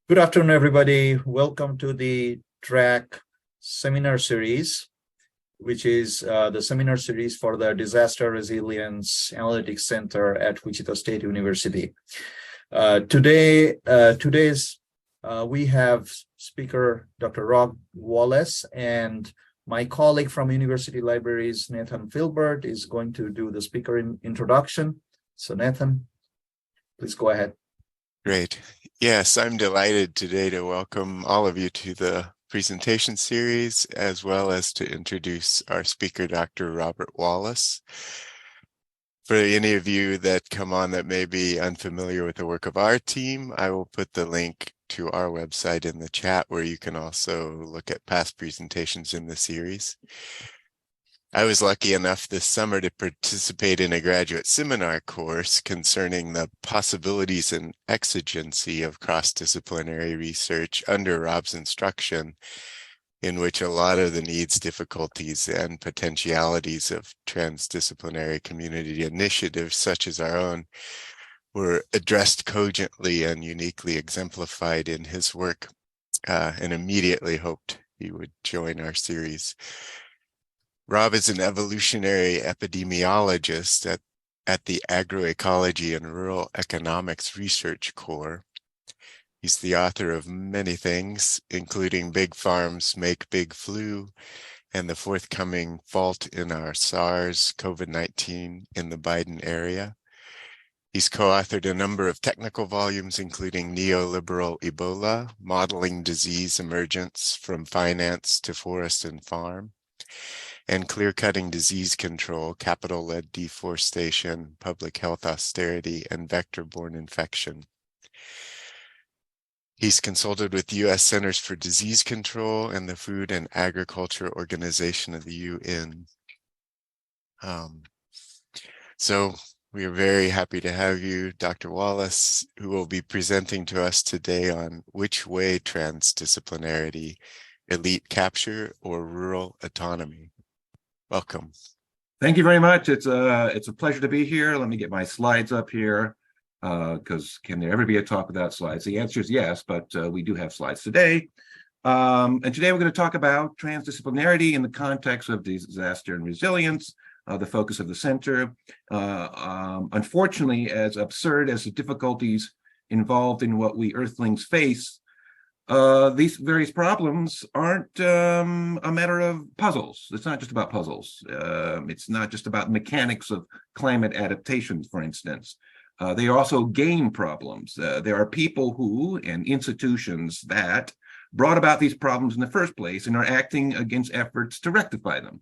Good afternoon, everybody. Welcome to the TRAC seminar series, which is the seminar series for the Disaster Resilience Analytics Center at Wichita State University. Today we have speaker Dr. Rob Wallace, and my colleague from University Libraries, Nathan Filbert, is going to do the speaker introduction. So Nathan, please go ahead. Great. Yes, I'm delighted today to welcome all of you to the presentation series, as well as to introduce our speaker, Dr. Robert Wallace. For any of you that come on that may be unfamiliar with the work of our team, I will put the link to our website in the chat, where you can also look at past presentations in the series. I was lucky enough this summer to participate in a graduate seminar course concerning the possibilities and exigency of cross-disciplinary research under Rob's instruction, in which a lot of the needs, difficulties, and potentialities of transdisciplinary community initiatives such as our own were addressed cogently and uniquely exemplified in his work, and immediately hoped he would join our series. Rob is an evolutionary epidemiologist at the Agroecology and Rural Economics Research Corps. He's the author of many things, including Big Farms Make Big Flu and the forthcoming Fault in Our SARS, COVID-19 in the Biden area. He's co-authored a number of technical volumes, including Neoliberal Ebola, Modeling Disease Emergence from Finance to Forest and Farm, and Clear-Cutting Disease Control, Capital-Led Deforestation, Public Health Austerity, and Vector-Borne Infection. He's consulted with the U.S. Centers for Disease Control and the Food and Agriculture Organization of the UN. So we are very happy to have you, Dr. Wallace, who will be presenting to us today on which way transdisciplinarity, elite capture, or rural autonomy. Welcome. Thank you very much. It's a pleasure to be here. Let me get my slides up here, because can there ever be a talk without slides? The answer is yes, but we do have slides today. And today we're going to talk about transdisciplinarity in the context of disaster and resilience, the focus of the center. Unfortunately, as absurd as the difficulties involved in what we Earthlings face, these various problems aren't a matter of puzzles. It's not just about puzzles. It's not just about mechanics of climate adaptations, for instance. They are also game problems. There are people who and institutions that brought about these problems in the first place and are acting against efforts to rectify them.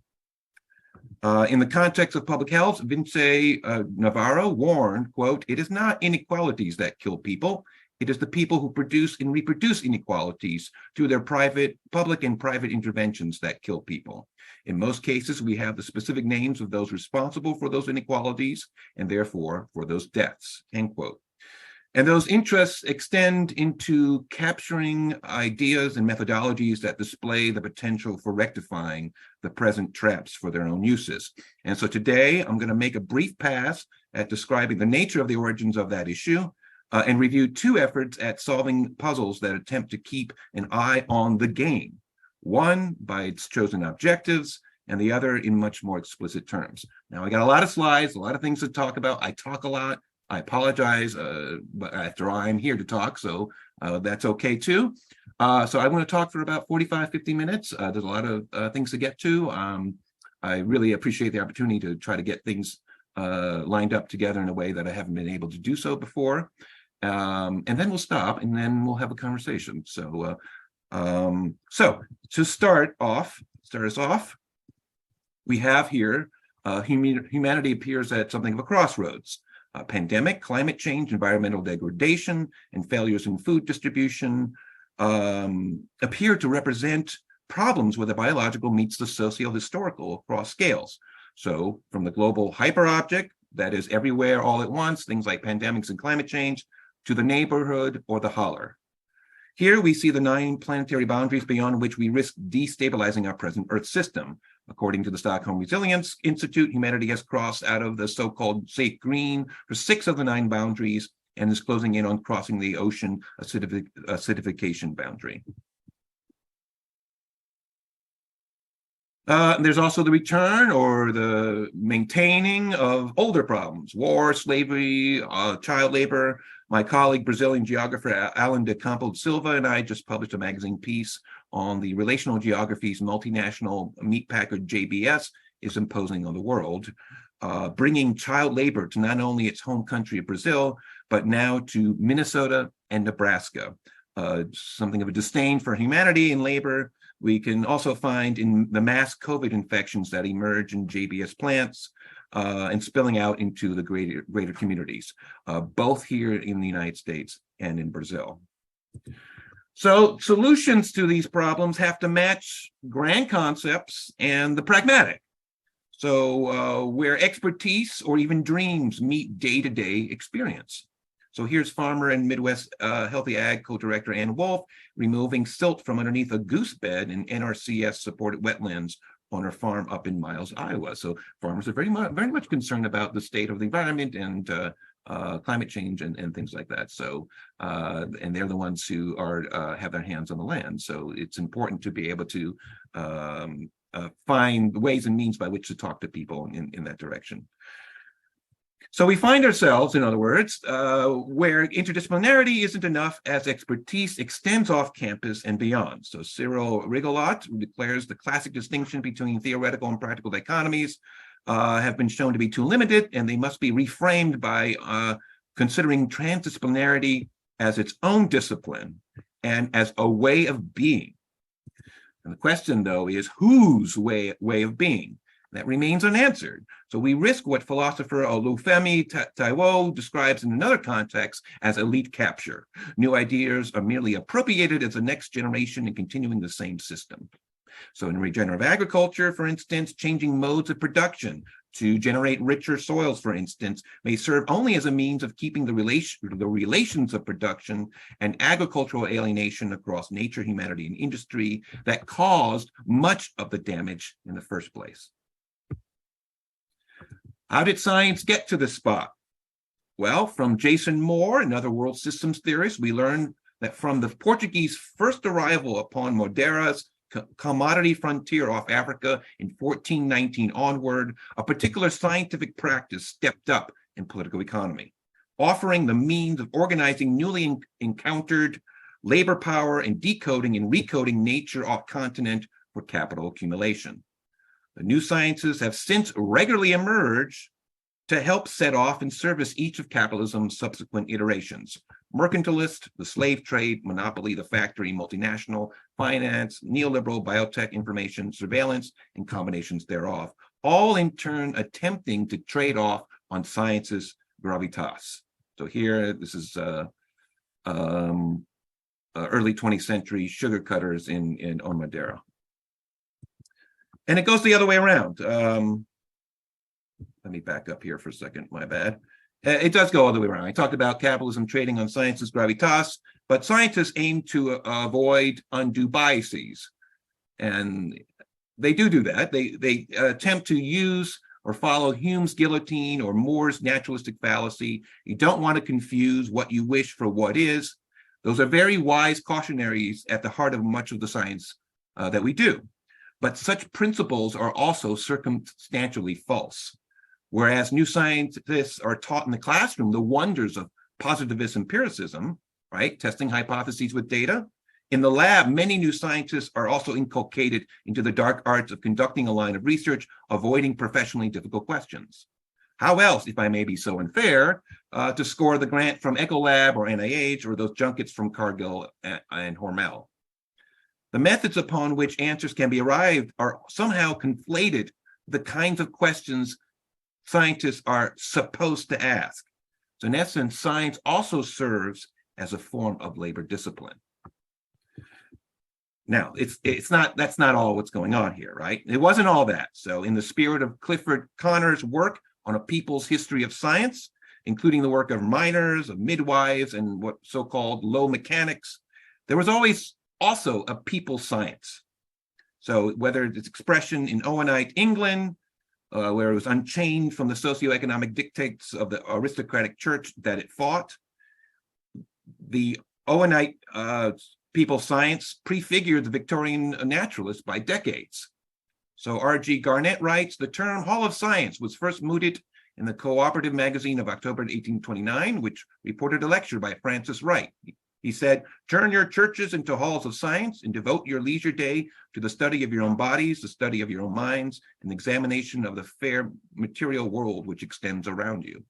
In the context of public health, Vince Navarro warned, quote, "It is not inequalities that kill people. It is the people who produce and reproduce inequalities through their public and private interventions that kill people. In most cases, we have the specific names of those responsible for those inequalities and therefore for those deaths," end quote. And those interests extend into capturing ideas and methodologies that display the potential for rectifying the present traps for their own uses. And so today, I'm going to make a brief pass at describing the nature of the origins of that issue, and review two efforts at solving puzzles that attempt to keep an eye on the game, one by its chosen objectives, and the other in much more explicit terms. Now, I got a lot of slides, a lot of things to talk about. I talk a lot. I apologize, but after all, I'm here to talk, so that's okay too. So I'm going to talk for about 45, 50 minutes. There's a lot of things to get to. I really appreciate the opportunity to try to get things lined up together in a way that I haven't been able to do so before. And then we'll stop, and then we'll have a conversation. So to start us off, we have here humanity appears at something of a crossroads. Pandemic, climate change, environmental degradation, and failures in food distribution appear to represent problems where the biological meets the socio-historical across scales. So from the global hyperobject that is everywhere all at once, things like pandemics and climate change, to the neighborhood or the holler. Here we see the 9 planetary boundaries beyond which we risk destabilizing our present Earth system. According to the Stockholm Resilience Institute, humanity has crossed out of the so-called safe green for 6 of the 9 boundaries and is closing in on crossing the ocean acidification boundary. There's also the return or the maintaining of older problems: war, slavery, child labor. My colleague, Brazilian geographer Alan de Campo Silva, and I just published a magazine piece on the relational geographies multinational meat packer JBS is imposing on the world, bringing child labor to not only its home country of Brazil, but now to Minnesota and Nebraska. Something of a disdain for humanity and labor we can also find in the mass COVID infections that emerge in JBS plants and spilling out into the greater communities, both here in the United States and in Brazil. So solutions to these problems have to match grand concepts and the pragmatic. So where expertise or even dreams meet day-to-day experience. So here's farmer and Midwest Healthy Ag co-director Ann Wolf removing silt from underneath a goose bed in NRCS-supported wetlands on her farm up in Miles, Iowa. So farmers are very much concerned about the state of the environment and climate change and things like that. So and they're the ones who are have their hands on the land. So it's important to be able to find ways and means by which to talk to people in that direction. So we find ourselves, in other words, where interdisciplinarity isn't enough as expertise extends off campus and beyond. So Cyril Rigolot declares the classic distinction between theoretical and practical dichotomies have been shown to be too limited, and they must be reframed by considering transdisciplinarity as its own discipline and as a way of being. And the question, though, is whose way of being? That remains unanswered. So we risk what philosopher Olufemi Taiwo describes in another context as elite capture. New ideas are merely appropriated as the next generation and continuing the same system. So in regenerative agriculture, for instance, changing modes of production to generate richer soils, for instance, may serve only as a means of keeping the relations of production and agricultural alienation across nature, humanity, and industry that caused much of the damage in the first place. How did science get to this spot? Well, from Jason Moore, another world systems theorist, we learned that from the Portuguese first arrival upon Madeira's commodity frontier off Africa in 1419 onward, a particular scientific practice stepped up in political economy, offering the means of organizing newly encountered labor power and decoding and recoding nature off continent for capital accumulation. The new sciences have since regularly emerged to help set off and service each of capitalism's subsequent iterations: mercantilist, the slave trade, monopoly, the factory, multinational, finance, neoliberal, biotech, information, surveillance, and combinations thereof, all in turn attempting to trade off on science's gravitas. So here, this is early 20th century sugar cutters on Madeira. And it goes the other way around. Let me back up here for a second, my bad. It does go all the way around. I talked about capitalism trading on science's gravitas, but scientists aim to avoid undue biases. And they do that. They attempt to use or follow Hume's guillotine or Moore's naturalistic fallacy. You don't want to confuse what you wish for what is. Those are very wise cautionaries at the heart of much of the science that we do. But such principles are also circumstantially false. Whereas new scientists are taught in the classroom the wonders of positivist empiricism, right? Testing hypotheses with data. In the lab, many new scientists are also inculcated into the dark arts of conducting a line of research, avoiding professionally difficult questions. How else, if I may be so unfair, to score the grant from Ecolab or NIH or those junkets from Cargill and Hormel? The methods upon which answers can be arrived are somehow conflated with the kinds of questions scientists are supposed to ask. So in essence, science also serves as a form of labor discipline. Now, that's not all what's going on here, right? It wasn't all that. So in the spirit of Clifford Connor's work on a people's history of science, including the work of miners, of midwives, and what so-called low mechanics, there was always also a people science. So whether it's expression in Owenite England, where it was unchained from the socioeconomic dictates of the aristocratic church that it fought, The Owenite people science prefigured the Victorian naturalists by decades. So R.G. Garnett writes, the term Hall of Science was first mooted in the Cooperative Magazine of October 1829, which reported a lecture by Francis Wright. He said, turn your churches into halls of science and devote your leisure day to the study of your own bodies, the study of your own minds, and the examination of the fair material world which extends around you.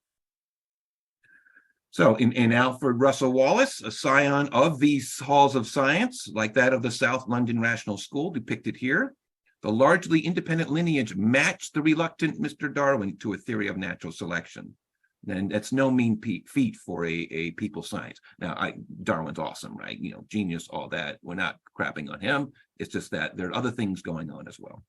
So in Alfred Russel Wallace, a scion of these halls of science, like that of the South London Rational School depicted here, the largely independent lineage matched the reluctant Mr. Darwin to a theory of natural selection. And that's no mean feat for a people science. Now, Darwin's awesome, right? You know, genius, all that. We're not crapping on him. It's just that there are other things going on as well.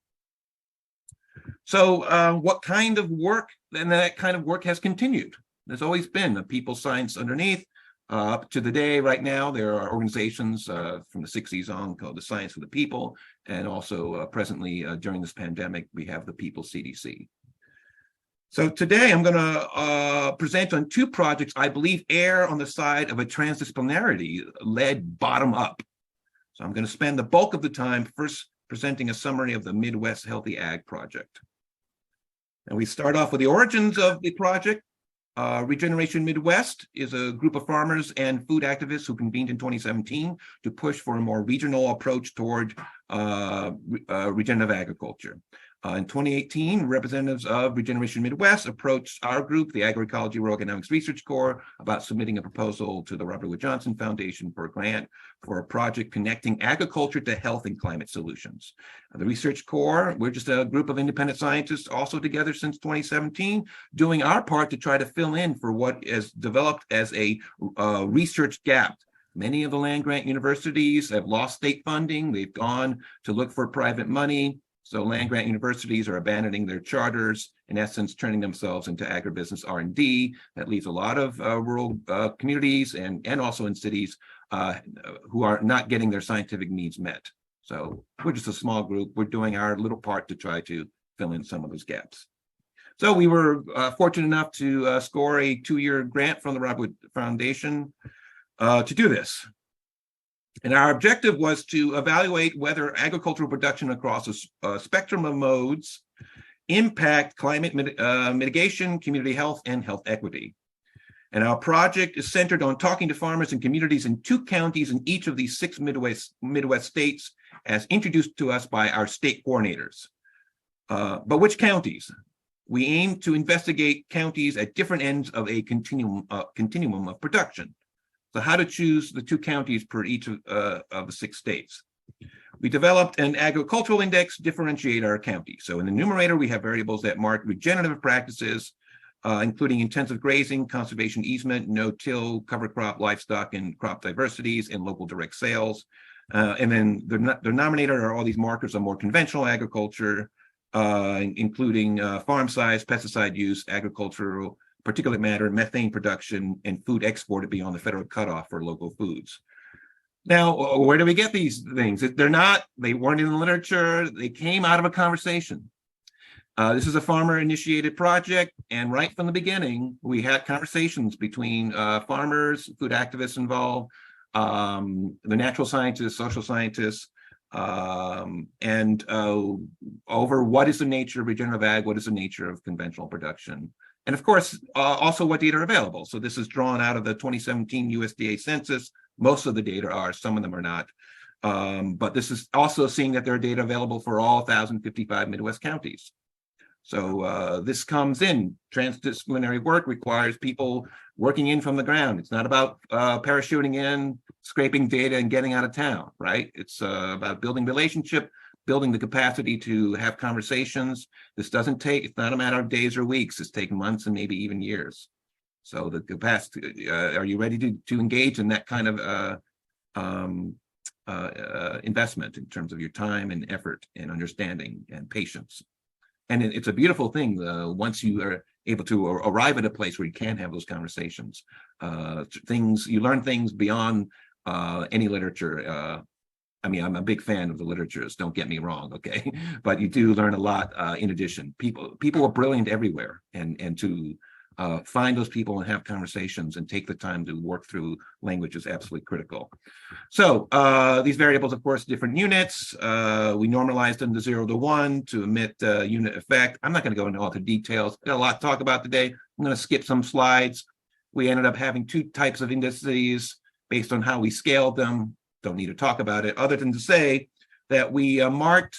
So what kind of work? And that kind of work has continued. There's always been a people science underneath. Up to the day right now, there are organizations from the 60s on called the Science for the People. And also presently during this pandemic, we have the People CDC. So today I'm going to present on two projects I believe err on the side of a transdisciplinarity led bottom up. So I'm going to spend the bulk of the time first presenting a summary of the Midwest Healthy Ag Project. And we start off with the origins of the project. Regeneration Midwest is a group of farmers and food activists who convened in 2017 to push for a more regional approach toward regenerative agriculture. In 2018, representatives of Regeneration Midwest approached our group, the Agroecology Rural Economics Research Corps, about submitting a proposal to the Robert Wood Johnson Foundation for a grant for a project connecting agriculture to health and climate solutions. The Research Corps, we're just a group of independent scientists also together since 2017, doing our part to try to fill in for what is developed as a research gap. Many of the land-grant universities have lost state funding. They've gone to look for private money. So land-grant universities are abandoning their charters, in essence, turning themselves into agribusiness R&D. That leaves a lot of rural communities and also in cities who are not getting their scientific needs met. So we're just a small group. We're doing our little part to try to fill in some of those gaps. So we were fortunate enough to score a 2-year grant from the Robert Wood Foundation to do this. And our objective was to evaluate whether agricultural production across a spectrum of modes impact climate mitigation, community health, and health equity. And our project is centered on talking to farmers and communities in 2 counties in each of these 6 Midwest states, as introduced to us by our state coordinators. But which counties? We aim to investigate counties at different ends of a continuum of production. So how to choose the 2 counties per each of the 6 states. We developed an agricultural index to differentiate our county. So in the numerator, we have variables that mark regenerative practices, including intensive grazing, conservation easement, no-till, cover crop, livestock, and crop diversities, and local direct sales. And then the denominator are all these markers of more conventional agriculture, including farm size, pesticide use, agricultural particulate matter, methane production, and food exported beyond the federal cutoff for local foods. Now, where do we get these things? They weren't in the literature, they came out of a conversation. This is a farmer-initiated project, and right from the beginning, we had conversations between farmers, food activists involved, the natural scientists, social scientists, and over what is the nature of regenerative ag, what is the nature of conventional production. And of course, also what data are available. So this is drawn out of the 2017 USDA census. Most of the data are, some of them are not. But this is also seeing that there are data available for all 1,055 Midwest counties. So this comes in. Transdisciplinary work requires people working in from the ground. It's not about parachuting in, scraping data, and getting out of town, right? It's about building relationship, building the capacity to have conversations. It's not a matter of days or weeks. It's taken months and maybe even years. So the capacity, are you ready to engage in that kind of investment in terms of your time and effort and understanding and patience? And it's a beautiful thing once you are able to arrive at a place where you can have those conversations. You learn things beyond any literature. I mean, I'm a big fan of the literatures, don't get me wrong, okay? But you do learn a lot in addition. People are brilliant everywhere, and to Find those people and have conversations and take the time to work through language is absolutely critical. So these variables, of course, different units. We normalized them to 0 to 1 to emit unit effect. I'm not going to go into all the details. Got a lot to talk about today. I'm going to skip some slides. We ended up having 2 types of indices based on how we scaled them. Don't need to talk about it, other than to say that we marked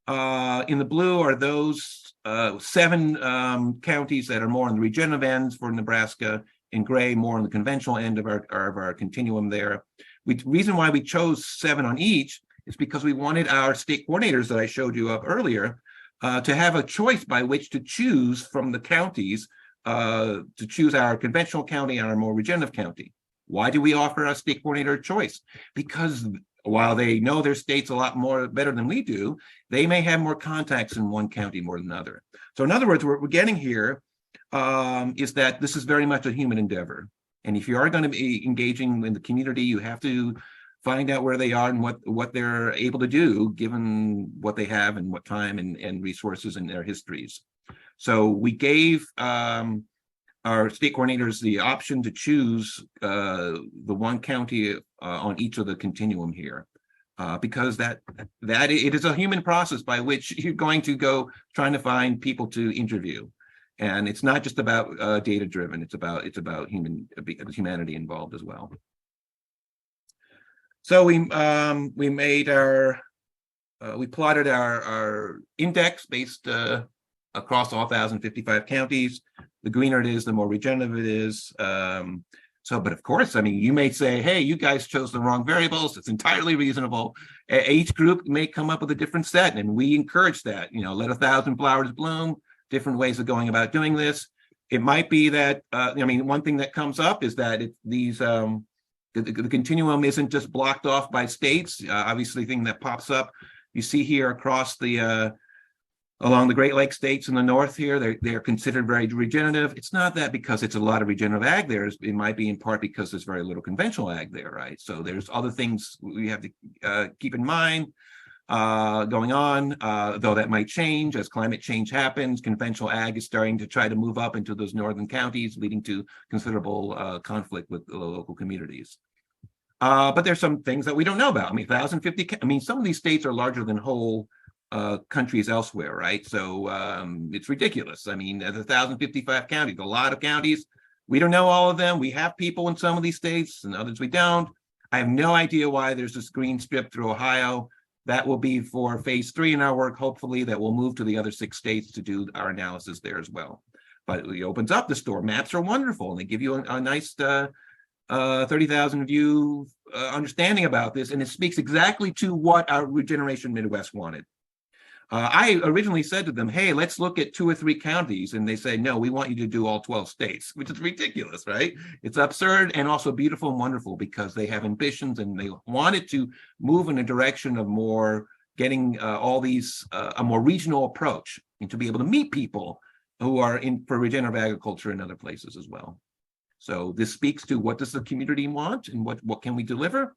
in the blue are those 7 counties that are more on the regenerative ends for Nebraska, in gray more on the conventional end of our continuum there. Reason why we chose 7 on each is because we wanted our state coordinators that I showed you up earlier to have a choice by which to choose from the counties, to choose our conventional county and our more regenerative county. Why do we offer a state coordinator a choice? Because while they know their states a lot more better than we do, they may have more contacts in one county more than another. So in other words, what we're getting here is that this is very much a human endeavor. And if you are going to be engaging in the community, you have to find out where they are and what they're able to do, given what they have and what time and resources and their histories. So we gave our state coordinators the option to choose the one county on each of the continuum here, because that it is a human process by which you're going to go trying to find people to interview, and it's not just about data driven. It's about humanity involved as well. So we made our we plotted our index based across all 1,055 counties. The greener it is, the more regenerative it is. But of course, I mean, you may say, hey, you guys chose the wrong variables. It's entirely reasonable. Each group may come up with a different set, and we encourage that. Let 1,000 flowers bloom, different ways of going about doing this. It might be that, one thing that comes up is that the continuum isn't just blocked off by states. Obviously, the thing that pops up, you see here across the along the Great Lakes states in the north here, they're considered very regenerative. It's not that because it's a lot of regenerative ag there. It might be in part because there's very little conventional ag there, right? So there's other things we have to keep in mind going on, though that might change as climate change happens. Conventional ag is starting to try to move up into those northern counties, leading to considerable conflict with the local communities. But there's some things that we don't know about. 1,050, some of these states are larger than whole countries elsewhere, right? So it's ridiculous. There's 1,055 counties, a lot of counties. We don't know all of them. We have people in some of these states and others we don't. I have no idea why there's this green strip through Ohio. That will be for phase 3 in our work, hopefully, that we'll move to the other 6 states to do our analysis there as well. But it opens up the store. Maps are wonderful, and they give you a nice 30,000 view understanding about this, and it speaks exactly to what our Regeneration Midwest wanted. I originally said to them, hey, let's look at 2 or 3 counties. And they say, no, we want you to do all 12 states, which is ridiculous, right? It's absurd and also beautiful and wonderful because they have ambitions and they wanted to move in a direction of more getting all these, a more regional approach and to be able to meet people who are in for regenerative agriculture in other places as well. So this speaks to what does the community want and what can we deliver?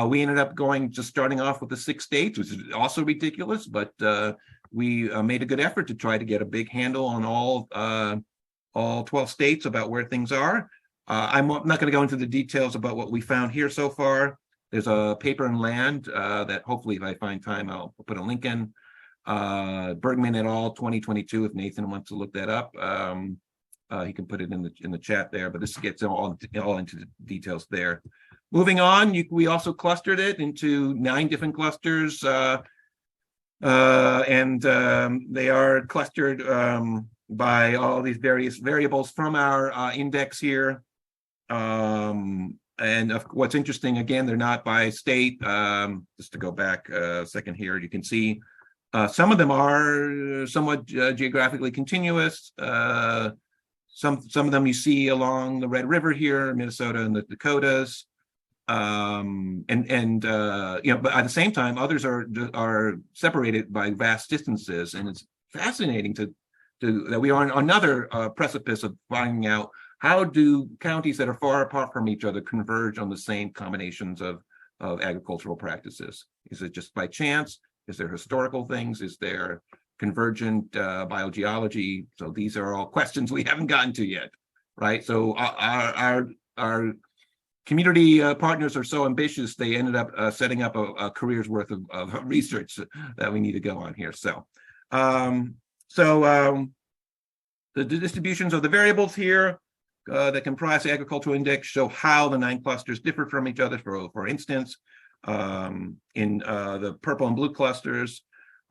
We ended up starting off with the 6 states, which is also ridiculous, but we made a good effort to try to get a big handle on all 12 states about where things are. I'm not going to go into the details about what we found here so far. There's a paper in Land that hopefully if I find time, I'll put a link in. Bergman et al. 2022, if Nathan wants to look that up. He can put it in the chat there, but this gets all into the details there. Moving on, we also clustered it into 9 different clusters, and they are clustered by all these various variables from our index here. And what's interesting, again, they're not by state. Just to go back a second here, you can see some of them are somewhat geographically continuous. Some of them you see along the Red River here, Minnesota and the Dakotas. But at the same time, others are separated by vast distances, and it's fascinating that we are on another precipice of finding out how do counties that are far apart from each other converge on the same combinations of agricultural practices. Is it just by chance? Is there historical things? Is there convergent biogeology. So these are all questions we haven't gotten to yet, right? So our community partners are so ambitious, they ended up setting up a career's worth of research that we need to go on here. So, the distributions of the variables here that comprise the agricultural index show how the 9 clusters differ from each other. For instance, in the purple and blue clusters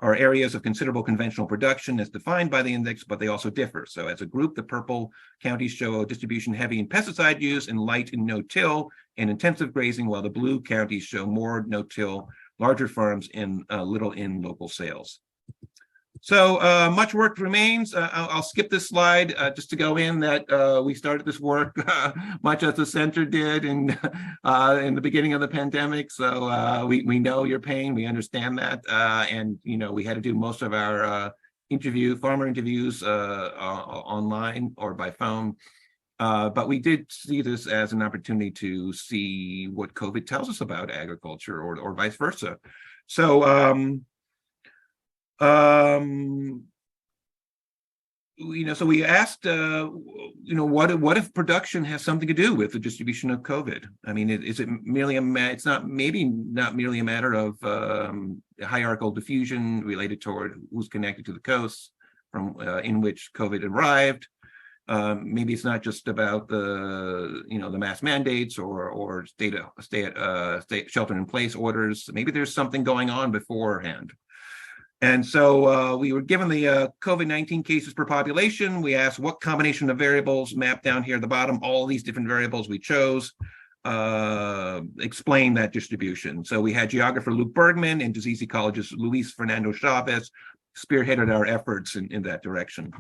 are areas of considerable conventional production as defined by the index, but they also differ. So as a group, the purple counties show a distribution heavy in pesticide use and light in no-till and intensive grazing, while the blue counties show more no-till, larger farms, and little in local sales. So much work remains. I'll skip this slide just to go in that we started this work much as the center did in the beginning of the pandemic. So we know your pain, we understand that, and we had to do most of our farmer interviews online or by phone. But we did see this as an opportunity to see what COVID tells us about agriculture or vice versa. So so we asked, what if production has something to do with the distribution of COVID? I mean, is it merely it's not merely a matter of hierarchical diffusion related toward who's connected to the coasts from in which COVID arrived. Maybe it's not just about the mass mandates or state shelter in place orders. Maybe there's something going on beforehand. And so we were given the COVID-19 cases per population. We asked what combination of variables mapped down here at the bottom, all these different variables we chose, explain that distribution. So we had geographer Luke Bergman and disease ecologist Luis Fernando Chavez spearheaded our efforts in that direction.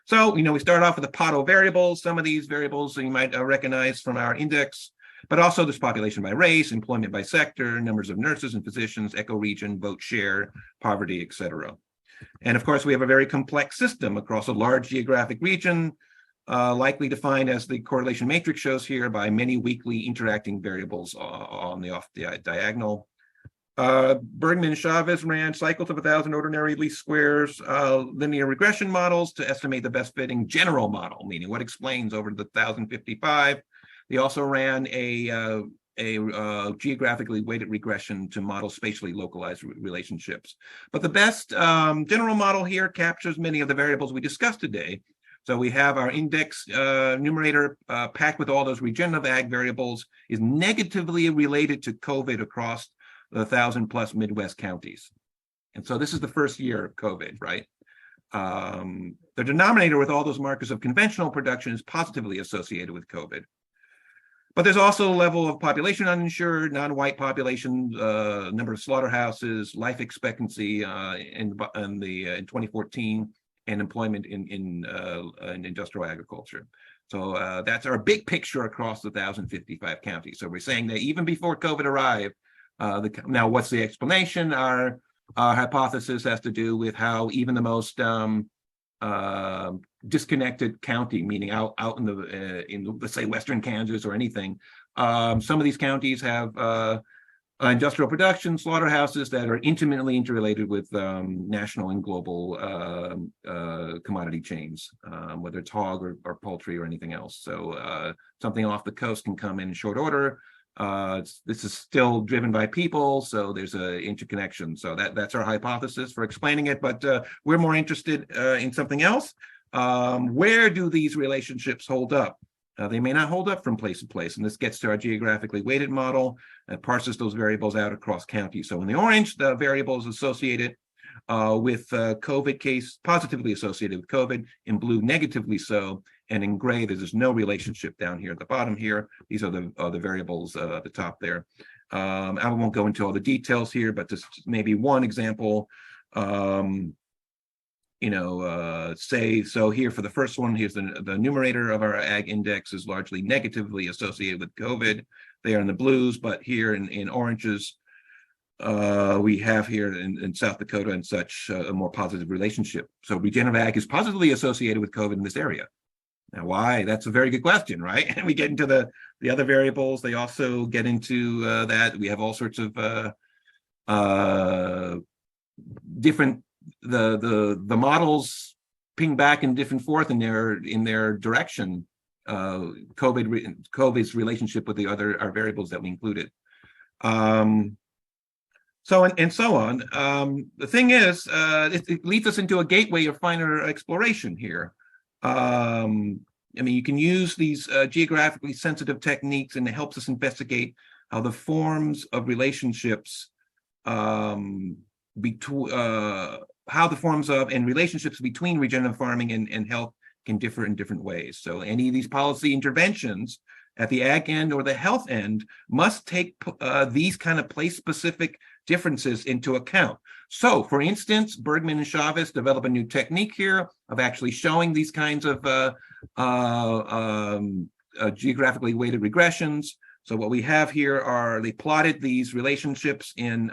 So, we start off with the POTO variables. Some of these variables you might recognize from our index, but also this population by race, employment by sector, numbers of nurses and physicians, ecoregion, vote share, poverty, etc. And of course, we have a very complex system across a large geographic region, likely defined as the correlation matrix shows here by many weakly interacting variables on the off diagonal. Bergman and Chavez ran cycles of 1,000 ordinary least squares, linear regression models to estimate the best fitting general model, meaning what explains over the 1,055. They also ran a geographically weighted regression to model spatially localized relationships. But the best general model here captures many of the variables we discussed today. So we have our index numerator packed with all those regenerative ag variables is negatively related to COVID across the 1,000+ Midwest counties. And so this is the first year of COVID, right? The denominator with all those markers of conventional production is positively associated with COVID. But there's also a level of population uninsured, non-white population, number of slaughterhouses, life expectancy in 2014, and employment in industrial agriculture. So that's our big picture across the 1,055 counties. So we're saying that even before COVID arrived, now what's the explanation? Our hypothesis has to do with how even the most disconnected county, meaning out in the let's say Western Kansas or anything, some of these counties have industrial production, slaughterhouses that are intimately interrelated with national and global commodity chains, whether it's hog or poultry or anything else. So something off the coast can come in short order. This is still driven by people, so there's an interconnection. So that's our hypothesis for explaining it, but we're more interested in something else. Where do these relationships hold up? They may not hold up from place to place, and this gets to our geographically weighted model that parses those variables out across counties. So in the orange, the variables associated with COVID case, positively associated with COVID, in blue, negatively so, and in gray, there's no relationship down here at the bottom here. These are the variables at the top there. I won't go into all the details here, but just maybe one example. Say, so here for the first one, here's the numerator of our ag index is largely negatively associated with COVID. They are in the blues, but here in oranges, we have here in South Dakota and such a more positive relationship. So regenerative ag is positively associated with COVID in this area. Now, why? That's a very good question, right? And we get into the other variables. They also get into that. We have all sorts of different the models ping back and different forth in their direction. COVID's relationship with the our variables that we included. So on. The thing is, it leads us into a gateway of finer exploration here. I mean, you can use these geographically sensitive techniques, and it helps us investigate how the forms of relationships relationships between regenerative farming and health can differ in different ways. So any of these policy interventions at the ag end or the health end must take these kind of place-specific differences into account. So, for instance, Bergman and Chavez develop a new technique here of actually showing these kinds of geographically weighted regressions. So what we have here are, they plotted these relationships in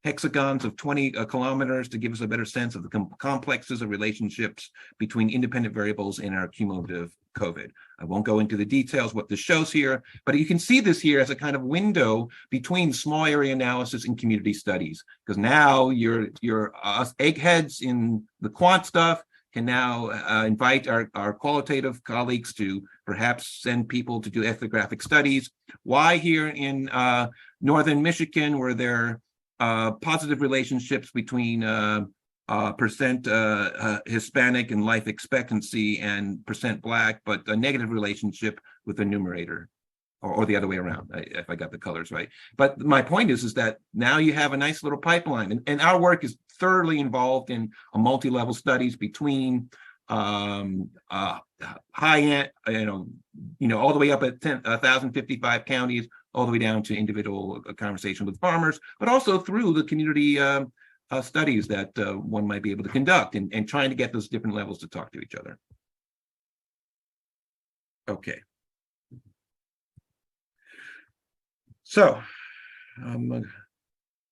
hexagons of 20 kilometers to give us a better sense of the complexes of relationships between independent variables in our cumulative COVID. I won't go into the details what this shows here, but you can see this here as a kind of window between small area analysis and community studies, because now your us eggheads in the quant stuff can now invite our qualitative colleagues to perhaps send people to do ethnographic studies. Why here in northern Michigan were there positive relationships between percent Hispanic in life expectancy and percent Black, but a negative relationship with the numerator, or the other way around, if I got the colors right. But my point is that now you have a nice little pipeline, and our work is thoroughly involved in a multi-level studies between high end, all the way up at 1,055 counties, all the way down to individual conversation with farmers, but also through the community studies that one might be able to conduct, and trying to get those different levels to talk to each other. Okay. So I'm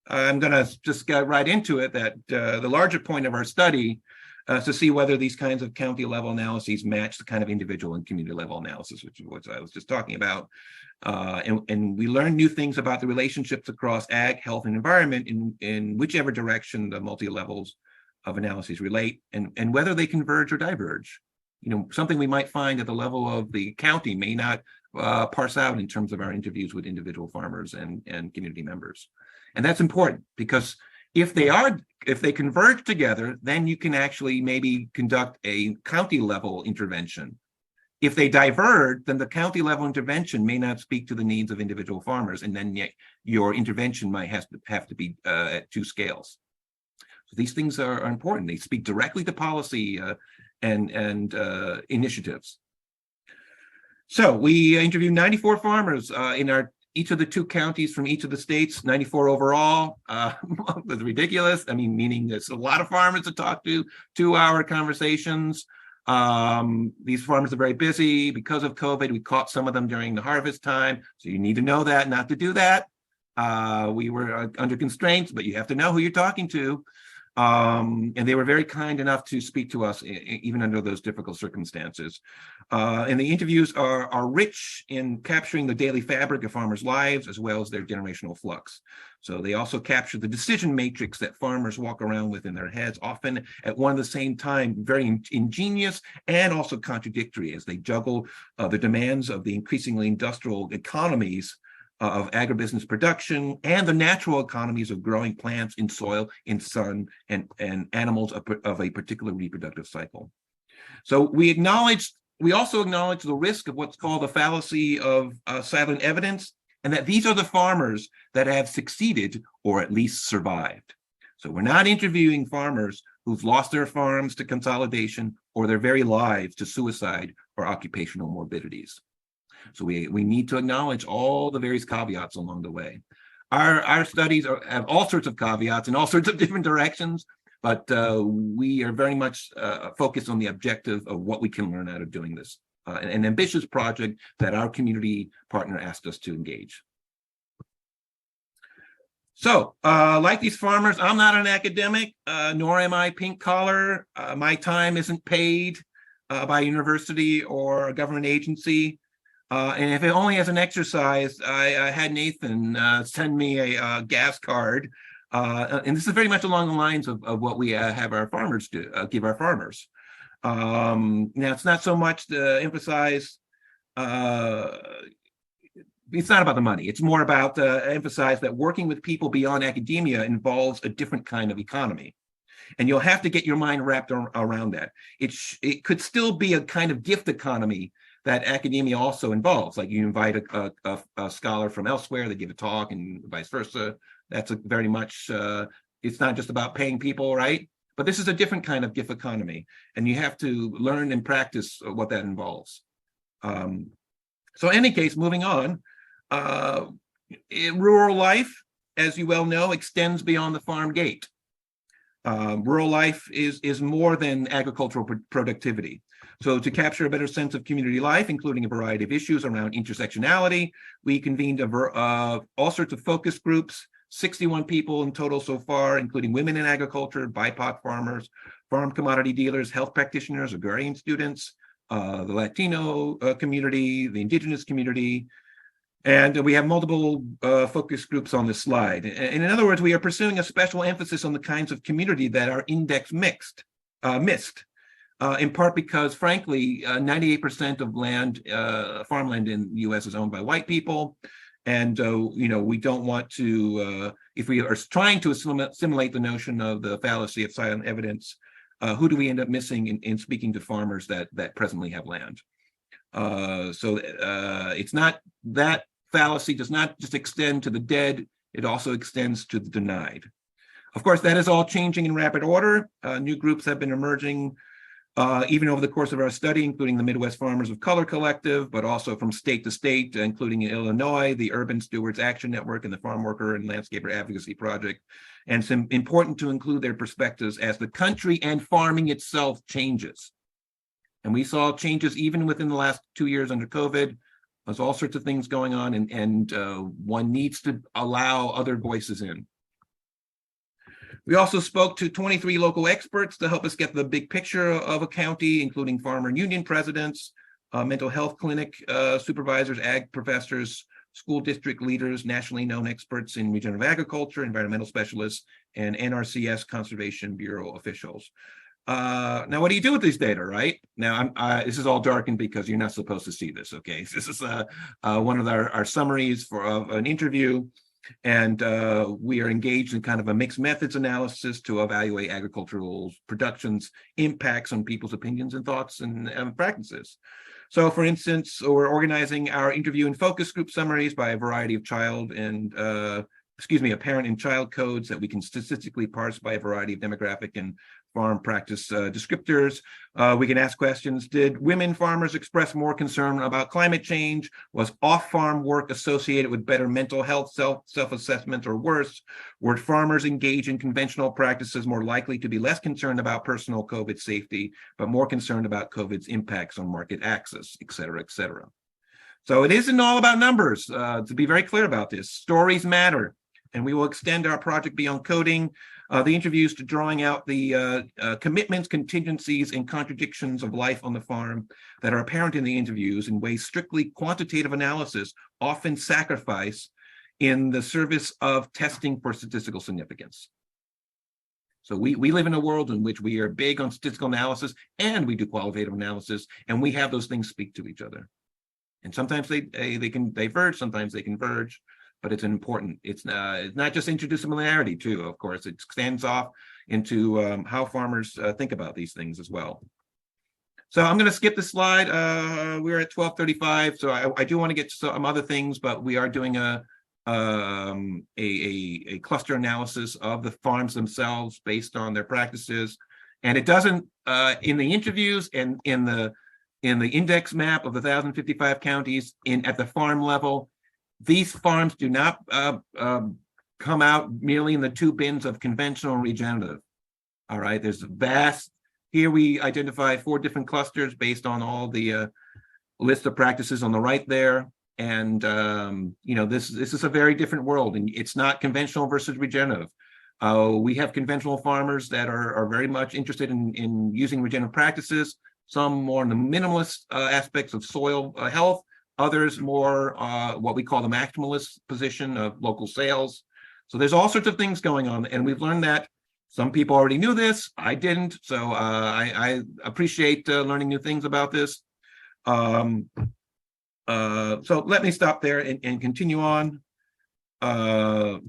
going to just get right into it, that the larger point of our study is to see whether these kinds of county level analyses match the kind of individual and community level analysis, which is what I was just talking about. And we learn new things about the relationships across ag, health, and environment in whichever direction the multi-levels of analyses relate, and whether they converge or diverge. Something we might find at the level of the county may not parse out in terms of our interviews with individual farmers and community members. And that's important, because if they converge together, then you can actually maybe conduct a county level intervention. If they diverge, then the county level intervention may not speak to the needs of individual farmers, and then your intervention might have to be at two scales. So these things are important. They speak directly to policy and initiatives. So we interviewed 94 farmers in each of the two counties from each of the states, 94 overall. It was ridiculous. I mean, meaning there's a lot of farmers to talk to, 2-hour conversations. These farmers are very busy. Because of COVID, we caught some of them during the harvest time. So you need to know that, not to do that. We were under constraints, but you have to know who you're talking to. And they were very kind enough to speak to us even under those difficult circumstances. And the interviews are rich in capturing the daily fabric of farmers' lives, as well as their generational flux. So they also capture the decision matrix that farmers walk around with in their heads, often at one and the same time, very ingenious and also contradictory, as they juggle the demands of the increasingly industrial economies of agribusiness production and the natural economies of growing plants in soil, in sun, and animals of a particular reproductive cycle. So we also acknowledge the risk of what's called the fallacy of silent evidence, and that these are the farmers that have succeeded or at least survived. So we're not interviewing farmers who've lost their farms to consolidation or their very lives to suicide or occupational morbidities. So we need to acknowledge all the various caveats along the way. Our studies have all sorts of caveats in all sorts of different directions, but we are very much focused on the objective of what we can learn out of doing this. An ambitious project that our community partner asked us to engage. So, like these farmers, I'm not an academic, nor am I pink collar. My time isn't paid by a university or a government agency. And if it only as an exercise, I had Nathan send me a gas card And this is very much along the lines of what we have our farmers do, give our farmers. Now, it's not so much to emphasize, it's not about the money. It's more about emphasize that working with people beyond academia involves a different kind of economy. And you'll have to get your mind wrapped around that. It could still be a kind of gift economy that academia also involves. Like you invite a scholar from elsewhere, they give a talk, and vice versa. That's very much, it's not just about paying people, right? But this is a different kind of gift economy, and you have to learn and practice what that involves. So in any case, moving on, rural life, as you well know, extends beyond the farm gate. Rural life is more than agricultural productivity. So to capture a better sense of community life, including a variety of issues around intersectionality, we convened all sorts of focus groups, 61 people in total so far, including women in agriculture, BIPOC farmers, farm commodity dealers, health practitioners, agrarian students, the Latino community, the indigenous community, and we have multiple focus groups on this slide. And in other words, we are pursuing a special emphasis on the kinds of community that are index missed, in part because, frankly, 98% of land, farmland in the U.S. is owned by white people. And, we don't want to, if we are trying to assimilate the notion of the fallacy of silent evidence, who do we end up missing in speaking to farmers that presently have land? So it's not that fallacy does not just extend to the dead, it also extends to the denied. Of course, that is all changing in rapid order. New groups have been emerging even over the course of our study, including the Midwest Farmers of Color Collective, but also from state to state, including in Illinois, the Urban Stewards Action Network and the Farm Worker and Landscaper Advocacy Project. And it's important to include their perspectives as the country and farming itself changes. And we saw changes even within the last 2 years under COVID. There's all sorts of things going on, and one needs to allow other voices in. We also spoke to 23 local experts to help us get the big picture of a county, including farmer union presidents, mental health clinic supervisors, ag professors, school district leaders, nationally known experts in regenerative agriculture, environmental specialists, and NRCS Conservation Bureau officials. Now, what do you do with these data, right? Now, this is all darkened because you're not supposed to see this, okay? This is one of our summaries of an interview, and we are engaged in kind of a mixed methods analysis to evaluate agricultural production's impacts on people's opinions and thoughts and practices. So, for instance, we're organizing our interview and focus group summaries by a variety of parent and child codes that we can statistically parse by a variety of demographic and farm practice descriptors. We can ask questions. Did women farmers express more concern about climate change? Was off-farm work associated with better mental health, self-assessment, or worse? Were farmers engaged in conventional practices more likely to be less concerned about personal COVID safety, but more concerned about COVID's impacts on market access, et cetera, et cetera? So it isn't all about numbers, to be very clear about this. Stories matter, and we will extend our project beyond coding the interviews to drawing out the commitments, contingencies, and contradictions of life on the farm that are apparent in the interviews in ways strictly quantitative analysis often sacrifice in the service of testing for statistical significance. So we live in a world in which we are big on statistical analysis, and we do qualitative analysis, and we have those things speak to each other. And sometimes they can diverge, sometimes they converge. But it's important. It's not just interdisciplinarity too, of course. It extends off into how farmers think about these things as well. So I'm going to skip the slide. We're at 12:35, so I do want to get to some other things, but we are doing a cluster analysis of the farms themselves based on their practices, and it doesn't in the interviews and in the index map of the 1,055 counties at the farm level. These farms do not come out merely in the two bins of conventional and regenerative. All right, there's a vast, here we identify 4 different clusters based on all the list of practices on the right there. And, this is a very different world, and it's not conventional versus regenerative. We have conventional farmers that are very much interested in using regenerative practices, some more in the minimalist aspects of soil health, others more what we call the maximalist position of local sales. So there's all sorts of things going on, and we've learned that. Some people already knew this. I didn't, so I appreciate learning new things about this. So let me stop there and continue on.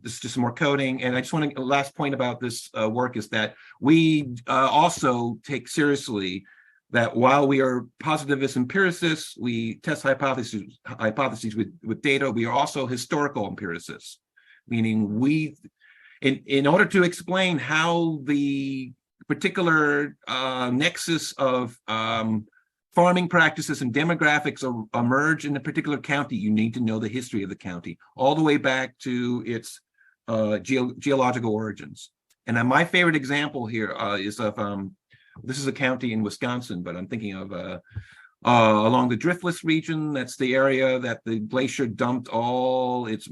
This is just some more coding, and I just want to, last point about this work is that we also take seriously that while we are positivist empiricists, we test hypotheses with data, we are also historical empiricists, meaning we, in order to explain how the particular nexus of farming practices and demographics emerge in a particular county, you need to know the history of the county, all the way back to its geological origins. And my favorite example here is of, this is a county in Wisconsin, but I'm thinking of along the Driftless region. That's the area that the glacier dumped all its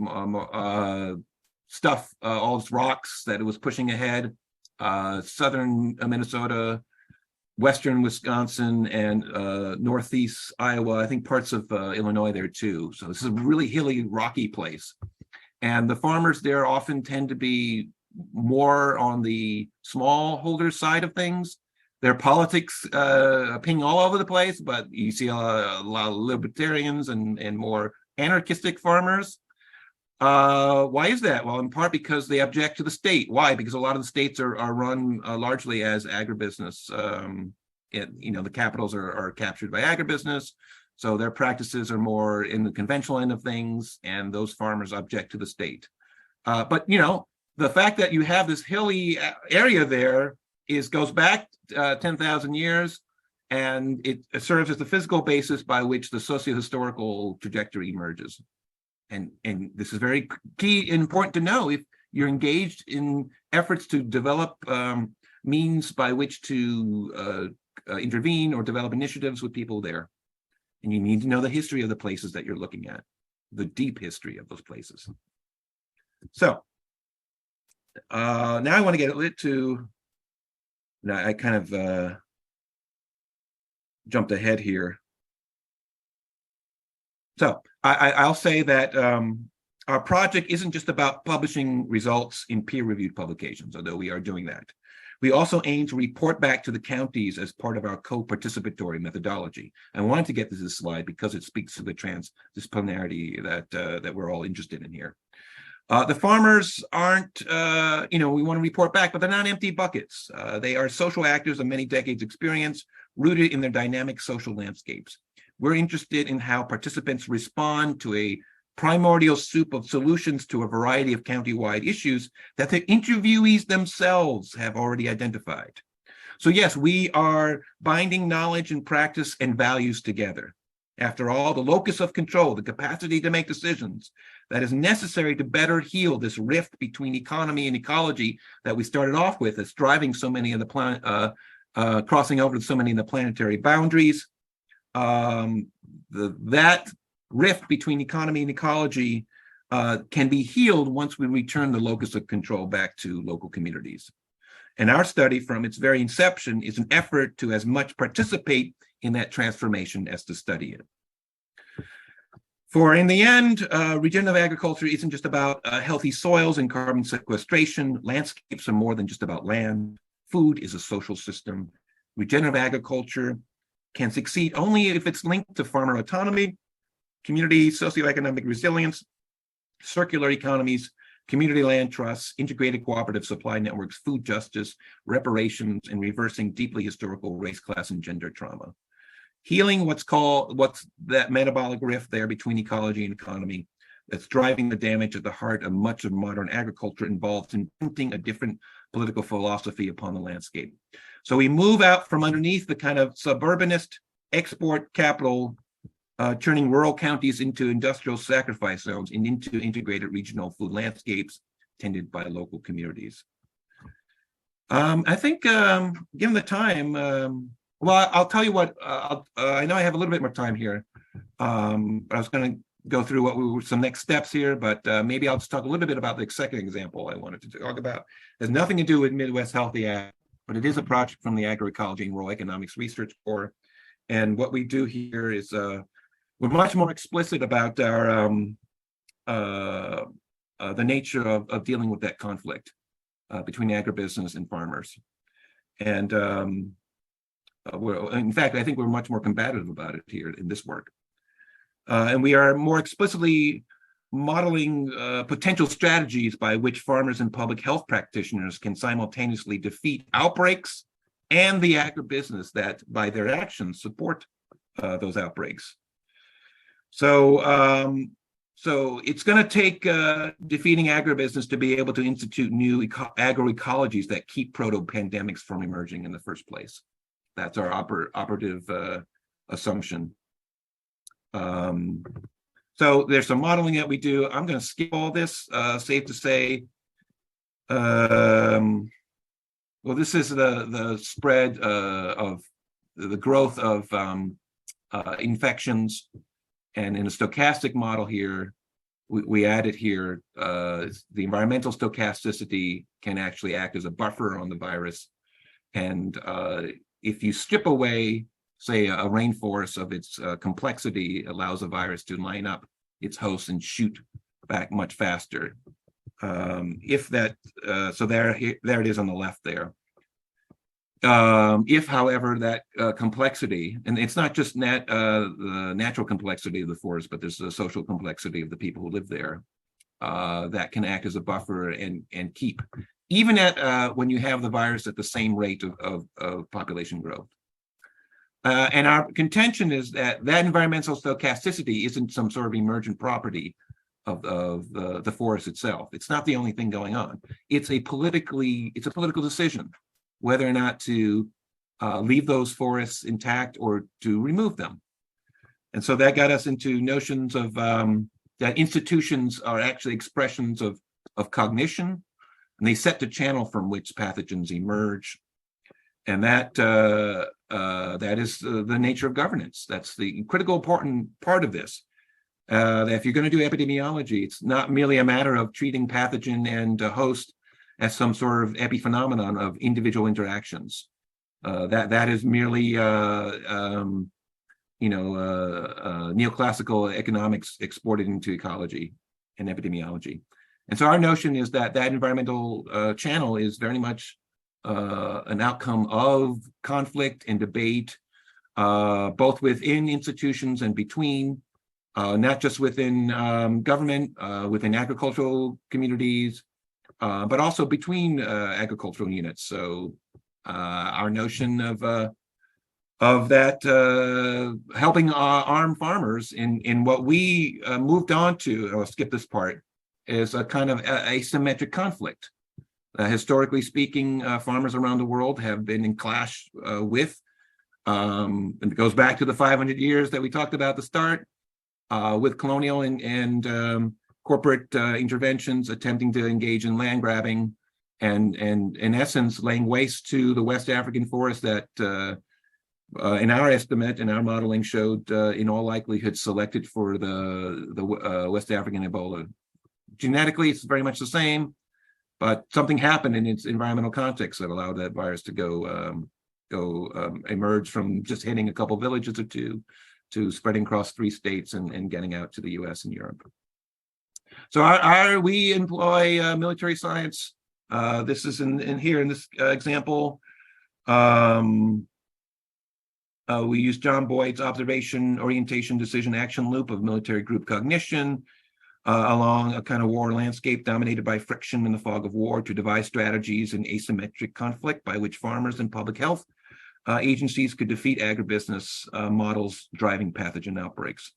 stuff, all its rocks that it was pushing ahead. Southern Minnesota, western Wisconsin, and northeast Iowa, I think parts of Illinois there too. So this is a really hilly, rocky place. And the farmers there often tend to be more on the smallholder side of things. Their politics ping all over the place, but you see a lot of libertarians and more anarchistic farmers. Why is that? Well, in part because they object to the state. Why? Because a lot of the states are run largely as agribusiness. The capitals are captured by agribusiness, so their practices are more in the conventional end of things, and those farmers object to the state. But the fact that you have this hilly area there goes back 10,000 years, and it serves as the physical basis by which the socio-historical trajectory emerges. And this is very key and important to know if you're engaged in efforts to develop means by which to intervene or develop initiatives with people there. And you need to know the history of the places that you're looking at, the deep history of those places. So now I want to get to, I kind of jumped ahead here. So I'll say that our project isn't just about publishing results in peer-reviewed publications, although we are doing that. We also aim to report back to the counties as part of our co-participatory methodology. I wanted to get to this slide because it speaks to the transdisciplinarity that we're all interested in here. The farmers aren't, we want to report back, but they're not empty buckets. They are social actors of many decades experience, rooted in their dynamic social landscapes. We're interested in how participants respond to a primordial soup of solutions to a variety of county-wide issues that the interviewees themselves have already identified. So yes, we are binding knowledge and practice and values together. After all, the locus of control, the capacity to make decisions that is necessary to better heal this rift between economy and ecology that we started off with, that's driving so many of the planet, crossing over so many of the planetary boundaries. That rift between economy and ecology can be healed once we return the locus of control back to local communities. And our study, from its very inception, is an effort to as much participate in that transformation as to study it. For in the end, regenerative agriculture isn't just about healthy soils and carbon sequestration. Landscapes are more than just about land. Food is a social system. Regenerative agriculture can succeed only if it's linked to farmer autonomy, community socioeconomic resilience, circular economies, community land trusts, integrated cooperative supply networks, food justice, reparations, and reversing deeply historical race, class, and gender trauma. Healing what's that metabolic rift there between ecology and economy that's driving the damage at the heart of much of modern agriculture involves imprinting a different political philosophy upon the landscape. So we move out from underneath the kind of suburbanist export capital, turning rural counties into industrial sacrifice zones and into integrated regional food landscapes tended by local communities. I think, given the time, well, I'll tell you what, I know I have a little bit more time here. I was going to go through what were some next steps here, but maybe I'll just talk a little bit about the second example I wanted to talk about. It has nothing to do with Midwest Healthy Ag, but it is a project from the Agroecology and Rural Economics Research Corps. And what we do here is we're much more explicit about our the nature of dealing with that conflict between agribusiness and farmers. And in fact, I think we're much more combative about it here in this work. And we are more explicitly modeling potential strategies by which farmers and public health practitioners can simultaneously defeat outbreaks and the agribusiness that, by their actions, support those outbreaks. So, so it's going to take defeating agribusiness to be able to institute new agroecologies that keep proto-pandemics from emerging in the first place. That's our operative assumption. So there's some modeling that we do. I'm going to skip all this. Safe to say, well, this is the spread of the growth of infections, and in a stochastic model here, we added here the environmental stochasticity can actually act as a buffer on the virus, and if you strip away, say, a rainforest of its complexity, it allows a virus to line up its host and shoot back much faster. If that, so there it is on the left there. If, however, that complexity, and it's not just the natural complexity of the forest, but there's the social complexity of the people who live there, that can act as a buffer and keep, even at when you have the virus at the same rate of population growth. And our contention is that environmental stochasticity isn't some sort of emergent property of the forest itself. It's not the only thing going on. It's a political decision whether or not to leave those forests intact or to remove them. And so that got us into notions of that institutions are actually expressions of cognition, and they set the channel from which pathogens emerge. And that is the nature of governance. That's the critical important part of this. That if you're going to do epidemiology, it's not merely a matter of treating pathogen and host as some sort of epiphenomenon of individual interactions. That is merely neoclassical economics exported into ecology and epidemiology. And so our notion is that environmental channel is very much an outcome of conflict and debate, both within institutions and between, not just within government, within agricultural communities, but also between agricultural units. So our notion of that helping arm farmers in what we moved on to, I'll skip this part, is a kind of asymmetric conflict. Historically speaking, farmers around the world have been in clash with, and it goes back to the 500 years that we talked about at the start, with colonial and corporate interventions attempting to engage in land grabbing and in essence laying waste to the West African forest that in our estimate and our modeling showed in all likelihood selected for the West African Ebola. Genetically, it's very much the same, but something happened in its environmental context that allowed that virus to go emerge from just hitting a couple villages or two to spreading across 3 states and getting out to the US and Europe. So we employ military science. This is in here in this example. We use John Boyd's observation, orientation, decision, action loop of military group cognition along a kind of war landscape dominated by friction and the fog of war to devise strategies in asymmetric conflict by which farmers and public health agencies could defeat agribusiness models driving pathogen outbreaks.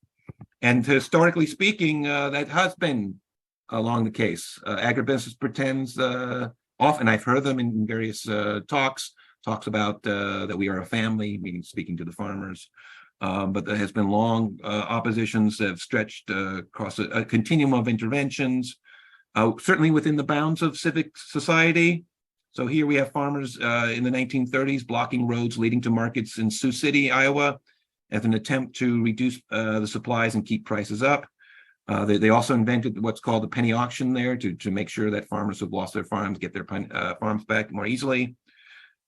And historically speaking, that has been along the case. Agribusiness pretends often, I've heard them in various talks about that we are a family, meaning speaking to the farmers. But there has been long oppositions that have stretched across a continuum of interventions, certainly within the bounds of civic society. So here we have farmers in the 1930s blocking roads leading to markets in Sioux City, Iowa, as an attempt to reduce the supplies and keep prices up. They also invented what's called the penny auction there to make sure that farmers who've lost their farms get their farms back more easily.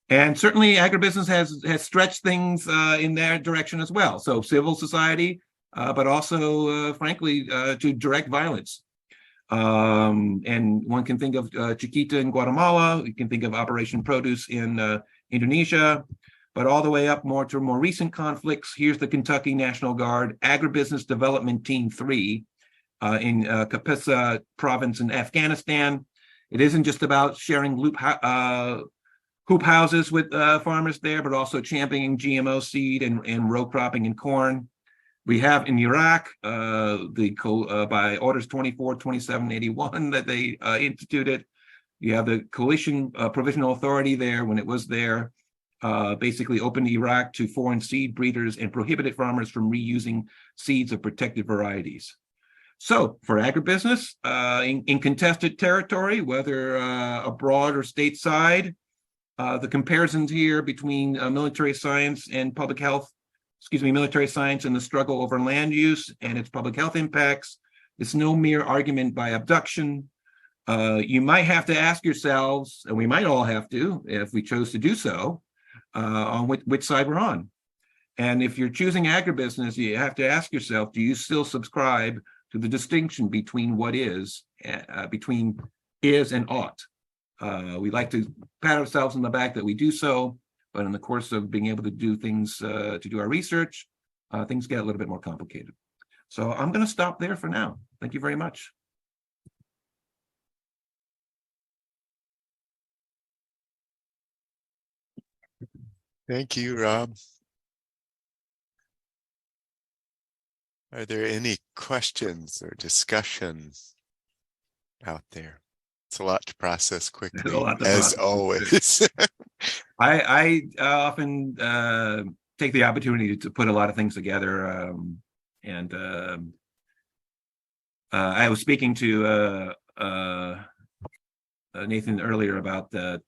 And certainly agribusiness has stretched things in their direction as well. So civil society, but also, frankly, to direct violence. And one can think of Chiquita in Guatemala. You can think of Operation Produce in Indonesia. But all the way up more to more recent conflicts, here's the Kentucky National Guard Agribusiness Development Team 3 in Kapisa province in Afghanistan. It isn't just about sharing hoop houses with farmers there, but also championing GMO seed and row cropping in corn. We have in Iraq by orders 24, 27, 81 that they instituted. You have the Coalition Provisional Authority there when it was there. Basically opened Iraq to foreign seed breeders and prohibited farmers from reusing seeds of protected varieties. So for agribusiness, in contested territory, whether abroad or stateside, the comparisons here between military science and military science and the struggle over land use and its public health impacts, it's no mere argument by abduction. You might have to ask yourselves, and we might all have to, if we chose to do so, on which side we're on. And if you're choosing agribusiness, you have to ask yourself, do you still subscribe to the distinction between what is, between is and ought? We like to pat ourselves on the back that we do so, but in the course of being able to do things, to do our research, things get a little bit more complicated. So I'm going to stop there for now. Thank you very much. Thank you, Rob. Are there any questions or discussion out there? It's a lot to process quickly, as always. I often take the opportunity to put a lot of things together. I was speaking to Nathan earlier about that.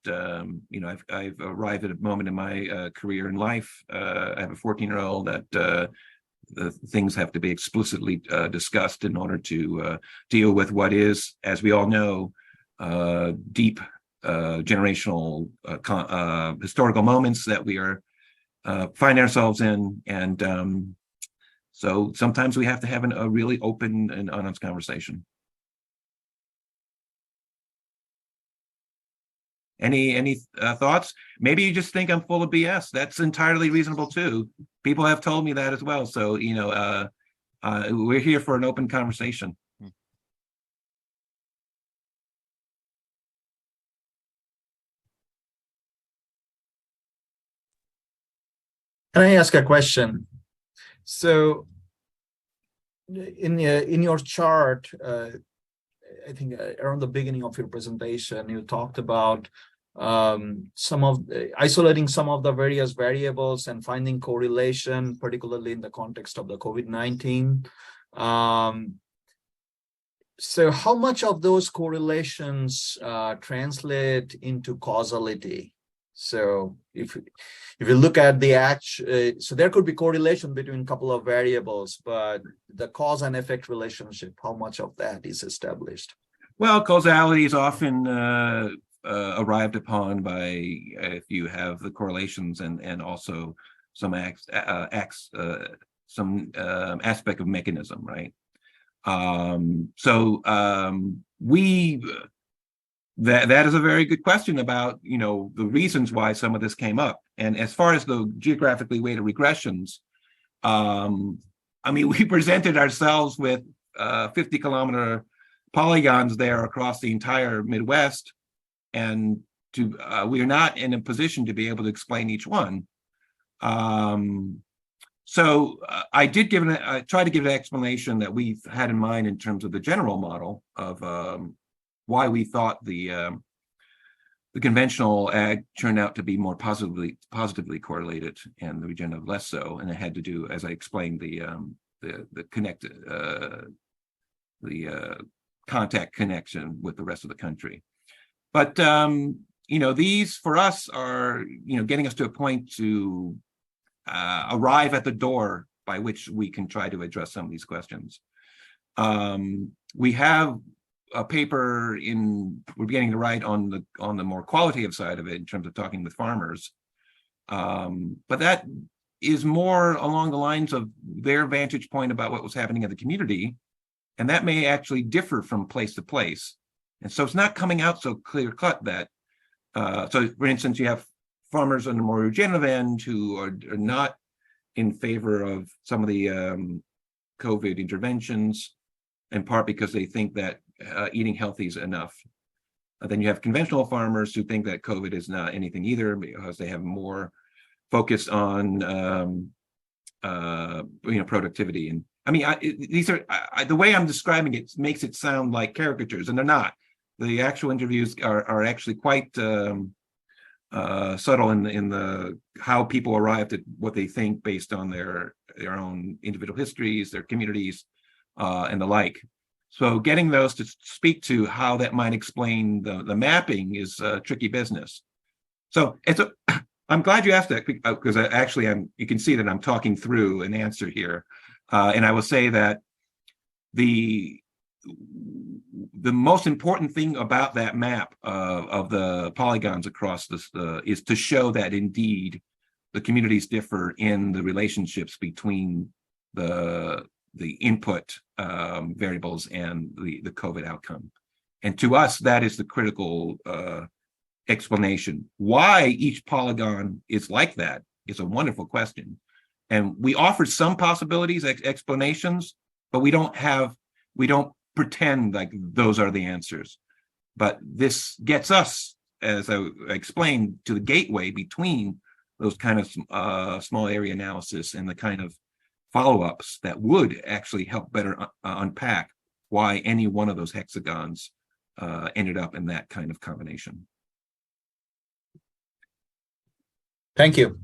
I've arrived at a moment in my career in life. I have a 14-year-old that things have to be explicitly discussed in order to deal with what is, as we all know, deep generational historical moments that we are find ourselves in. And so sometimes we have to have a really open and honest conversation. Any thoughts? Maybe you just think I'm full of BS. That's entirely reasonable too. People have told me that as well. So, we're here for an open conversation. Can I ask a question? So in your chart, I think around the beginning of your presentation, you talked about isolating some of the various variables and finding correlation, particularly in the context of the COVID-19. So how much of those correlations translate into causality? So if you look at so there could be correlation between a couple of variables, but the cause and effect relationship, how much of that is established? Well, causality is often arrived upon by if you have the correlations and also some aspect of mechanism, right? That is a very good question about, the reasons why some of this came up. And as far as the geographically weighted regressions, we presented ourselves with 50-kilometer polygons there across the entire Midwest, and we are not in a position to be able to explain each one. So I try to give an explanation that we've had in mind in terms of the general model of why we thought the conventional ag turned out to be more positively correlated and the regenerative less so, and it had to do, as I explained, the contact connection with the rest of the country. But these for us are getting us to a point to arrive at the door by which we can try to address some of these questions. We have a paper we're beginning to write on the more qualitative side of it in terms of talking with farmers, but that is more along the lines of their vantage point about what was happening in the community And that may actually differ from place to place. And so it's not coming out so clear cut that, so for instance, you have farmers on the more regenerative end who are not in favor of some of the COVID interventions, in part because they think that eating healthy is enough. Then you have conventional farmers who think that COVID is not anything either, because they have more focus on productivity. And I mean, these are the way I'm describing it makes it sound like caricatures, and they're not. The actual interviews are actually quite subtle in the how people arrived at what they think based on their own individual histories, their communities, and the like. So getting those to speak to how that might explain the mapping is tricky business. So I'm glad you asked that, because actually you can see that I'm talking through an answer here. And I will say that the most important thing about that map of the polygons across this is to show that indeed the communities differ in the relationships between the input variables and the COVID outcome. And to us, that is the critical explanation. Why each polygon is like that is a wonderful question. And we offer some possibilities, explanations, but we don't pretend like those are the answers. But this gets us, as I explained, to the gateway between those kind of small area analysis and the kind of follow-ups that would actually help better unpack why any one of those hexagons ended up in that kind of combination. Thank you.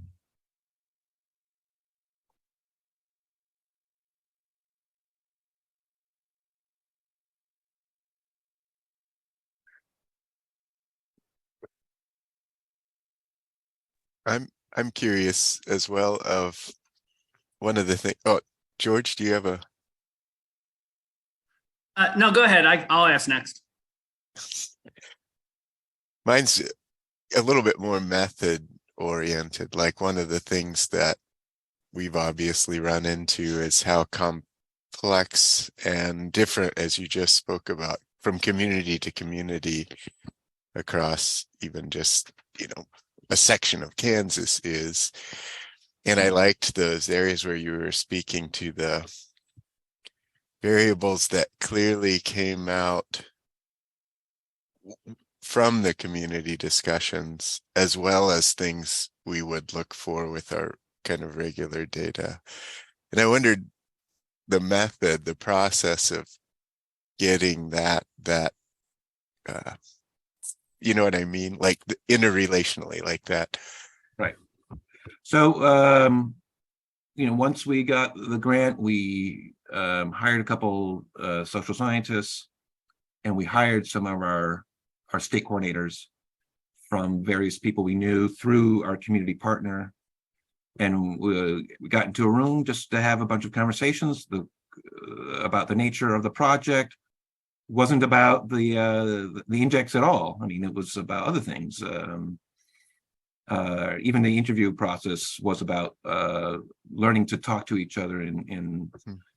I'm curious as well of one of the things. Oh, George, do you have a? No, go ahead. I'll ask next. Mine's a little bit more method oriented. Like, one of the things that we've obviously run into is how complex and different, as you just spoke about, from community to community across even just, a section of Kansas is. And I liked those areas where you were speaking to the variables that clearly came out from the community discussions, as well as things we would look for with our kind of regular data. And I wondered the method, the process of getting that you know what I mean? Like interrelationally, like that. Right. So, once we got the grant, we hired a couple social scientists, and we hired some of our state coordinators from various people we knew through our community partner. And we got into a room just to have a bunch of conversations about the nature of the project. It wasn't about the index at all. I mean, it was about other things. Even the interview process was about learning to talk to each other in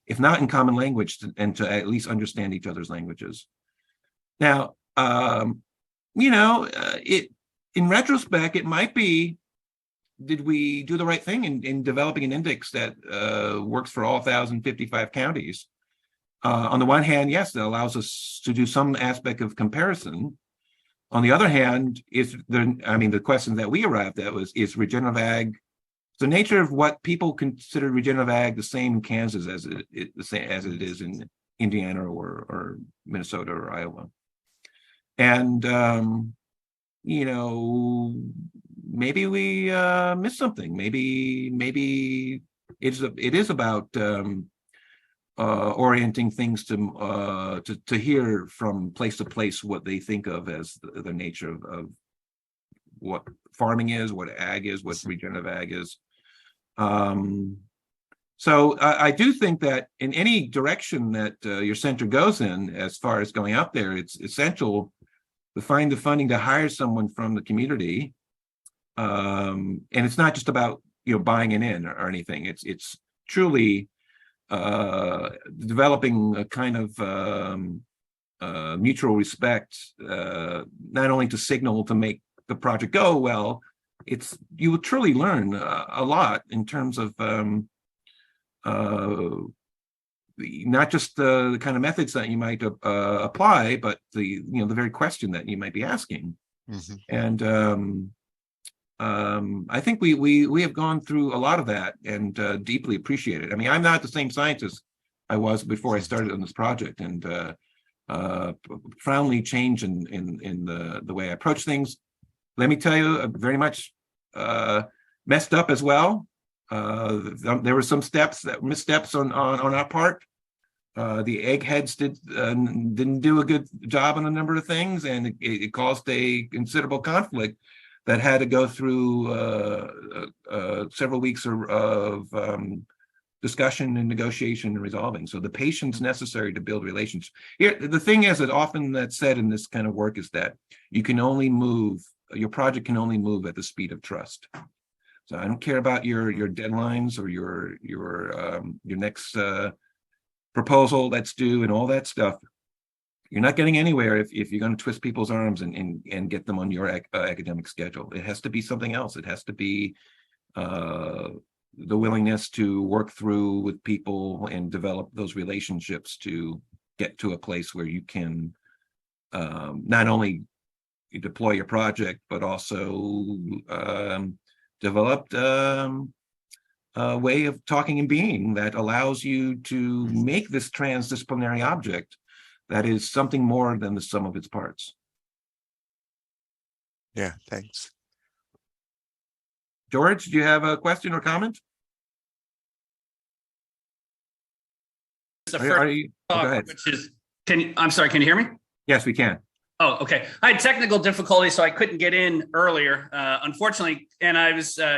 if not in common language, and to at least understand each other's languages. Now, in retrospect, it might be, did we do the right thing in developing an index that works for all 1,055 counties? On the one hand, yes, that allows us to do some aspect of comparison. On the other hand, the question that we arrived at is regenerative ag, the nature of what people consider regenerative ag, the same in Kansas as it is in Indiana or Minnesota or Iowa. And maybe we missed something. Maybe it is about orienting things to hear from place to place what they think of as the nature of what farming is, what ag is, what regenerative ag is. So I do think that in any direction that your center goes in, as far as going out there, it's essential to find the funding to hire someone from the community. And it's not just about buying it in or anything. It's truly developing a kind of mutual respect, not only to signal to make the project go well, you will truly learn a lot in terms of not just the kind of methods that you might apply, but the very question that you might be asking. Mm-hmm. And I think we have gone through a lot of that and deeply appreciate it. I mean, I'm not the same scientist I was before I started on this project, and profoundly changed in the way I approach things. Let me tell you, very much messed up as well. There were some missteps on our part. The eggheads didn't do a good job on a number of things, and it caused a considerable conflict that had to go through several weeks of discussion and negotiation and resolving. So the patience necessary to build relations. Here, the thing is that often that's said in this kind of work is that your project can only move at the speed of trust. So I don't care about your deadlines or your next proposal that's due and all that stuff. You're not getting anywhere if you're going to twist people's arms and get them on your academic schedule. It has to be something else. It has to be the willingness to work through with people and develop those relationships to get to a place where you can not only deploy your project, but also develop a way of talking and being that allows you to make this transdisciplinary object that is something more than the sum of its parts. Yeah, thanks. George, do you have a question or comment? The Are first you, talk, go ahead. which is, I'm sorry, can you hear me? Yes, we can. Oh, okay. I had technical difficulties, so I couldn't get in earlier, unfortunately. And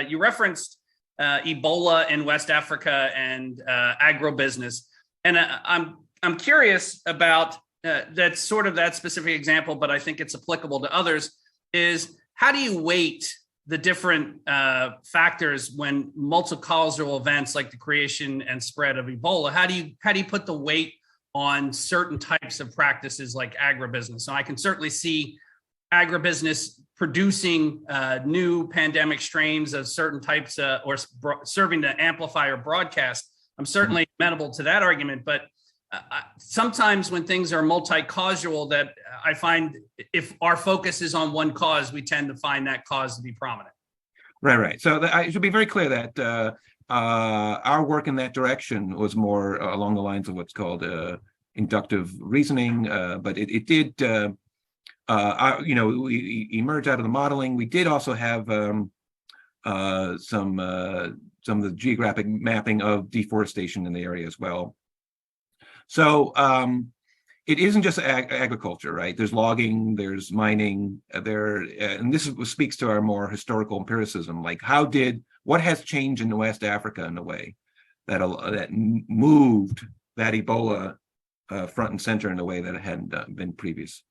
you referenced Ebola in West Africa and agribusiness. And I'm curious about that specific example, but I think it's applicable to others, is how do you weight the different factors when multi-causal events like the creation and spread of Ebola? How do you put the weight on certain types of practices like agribusiness? So I can certainly see agribusiness producing new pandemic strains of certain types or serving to amplify or broadcast. I'm certainly amenable to that argument, but sometimes when things are multi-causal, that I find if our focus is on one cause, we tend to find that cause to be prominent. Right. So I should be very clear that our work in that direction was more along the lines of what's called inductive reasoning, but it did, we emerge out of the modeling. We did also have some of the geographic mapping of deforestation in the area as well. So it isn't just agriculture, right? There's logging, there's mining, and this speaks to our more historical empiricism, like what has changed in West Africa in a way that moved that Ebola front and center in a way that it hadn't been previous.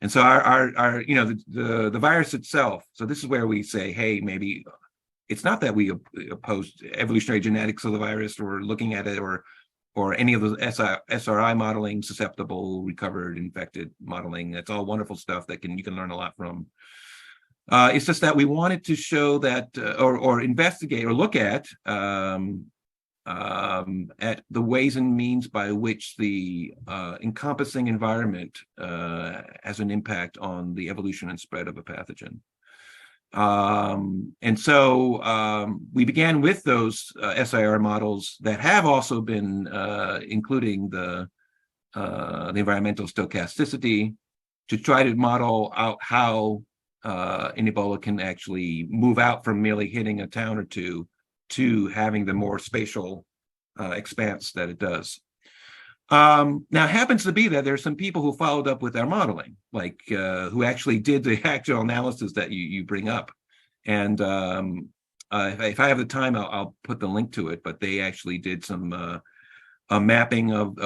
And so the virus itself, so this is where we say, hey, maybe it's not that we oppose evolutionary genetics of the virus or looking at it or any of those SRI modeling, susceptible, recovered, infected modeling. That's all wonderful stuff that you can learn a lot from. It's just that we wanted to show that or investigate or look at the ways and means by which the encompassing environment has an impact on the evolution and spread of a pathogen. And so we began with those SIR models that have also been including the environmental stochasticity to try to model out how an Ebola can actually move out from merely hitting a town or two to having the more spatial expanse that it does. Now, it happens to be that there's some people who followed up with our modeling, like who actually did the actual analysis that you bring up. And if I have the time, I'll put the link to it. But they actually did some a mapping of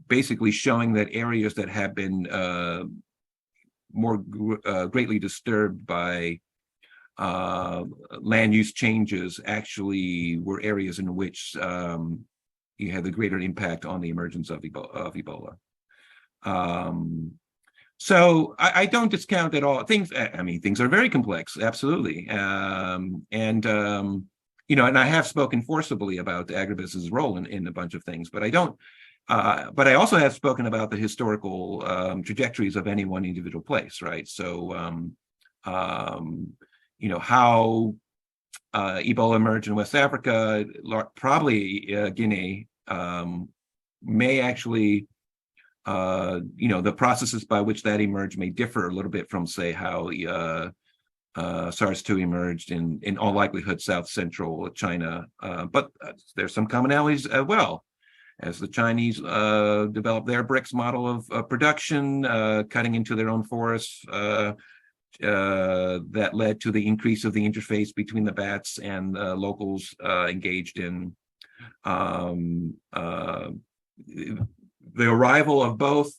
basically showing that areas that have been more greatly disturbed by land use changes actually were areas in which you had the greater impact on the emergence of Ebola. So I don't discount at all things. I mean, things are very complex, absolutely. And I have spoken forcibly about agribusiness' role in a bunch of things, but I don't. But I also have spoken about the historical trajectories of any one individual place, right? So, how Ebola emerged in West Africa, probably Guinea, may actually, the processes by which that emerged may differ a little bit from, say, how SARS-2 emerged in all likelihood South Central China. But there's some commonalities as well. As the Chinese developed their BRICS model of production, cutting into their own forests, that led to the increase of the interface between the bats and locals engaged in the arrival of both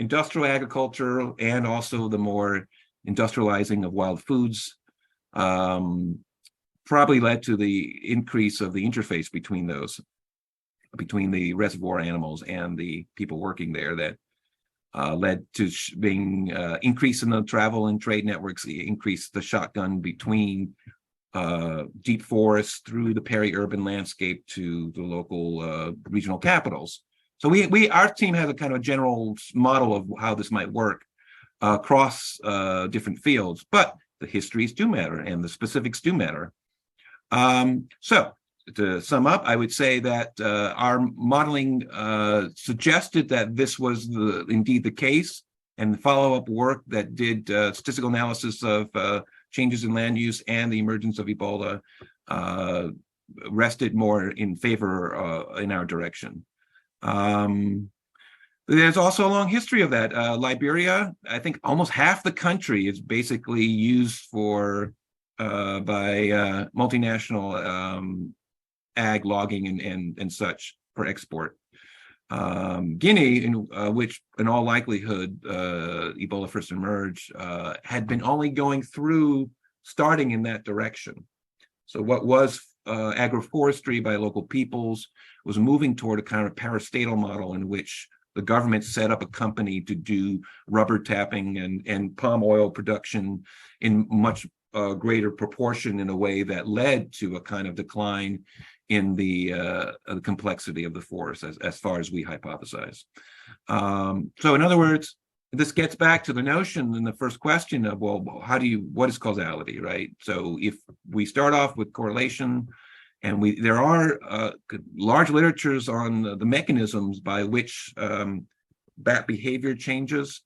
industrial agriculture and also the more industrializing of wild foods. Probably led to the increase of the interface between the reservoir animals and the people working there, that led to being increase in the travel and trade networks, increase the shotgun between deep forests through the peri-urban landscape to the local regional capitals. So our team has a kind of general model of how this might work across different fields, but the histories do matter and the specifics do matter. So to sum up, I would say that our modeling suggested that this was indeed the case, and the follow-up work that did statistical analysis of changes in land use and the emergence of Ebola rested more in favor in our direction. There's also a long history of that. Liberia, I think almost half the country is basically used for by multinational ag logging and such for export. Guinea, in which in all likelihood Ebola first emerged, had been only going through starting in that direction. So what was agroforestry by local peoples was moving toward a kind of parastatal model in which the government set up a company to do rubber tapping and palm oil production in much greater proportion, in a way that led to a kind of decline in the complexity of the forest, as far as we hypothesize. So in other words, this gets back to the notion in the first question of, well, what is causality, right? So if we start off with correlation, and there are large literatures on the mechanisms by which bat behavior changes.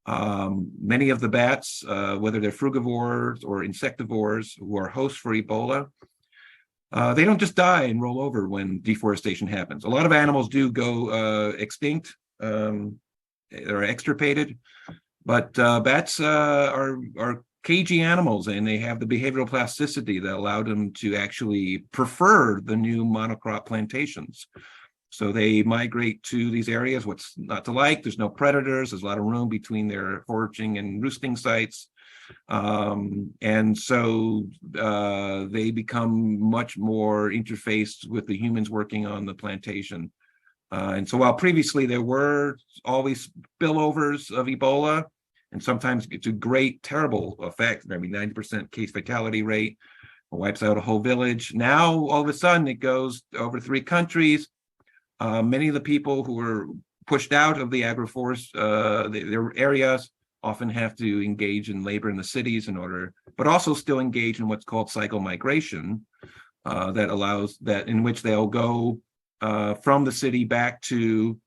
Many of the bats, whether they're frugivores or insectivores who are hosts for Ebola, they don't just die and roll over when deforestation happens. A lot of animals do go extinct, or extirpated, but bats are cagey animals, and they have the behavioral plasticity that allowed them to actually prefer the new monocrop plantations. So they migrate to these areas. What's not to like? There's no predators. There's a lot of room between their foraging and roosting sites. And so they become much more interfaced with the humans working on the plantation. And so while previously there were always spillovers of Ebola, and sometimes it's a great, terrible effect, I mean, 90% case fatality rate, wipes out a whole village. Now, all of a sudden, it goes over 3 countries. Many of the people who were pushed out of the agroforest, their areas, often have to engage in labor in the cities but also still engage in what's called cycle migration, in which they'll go from the city back to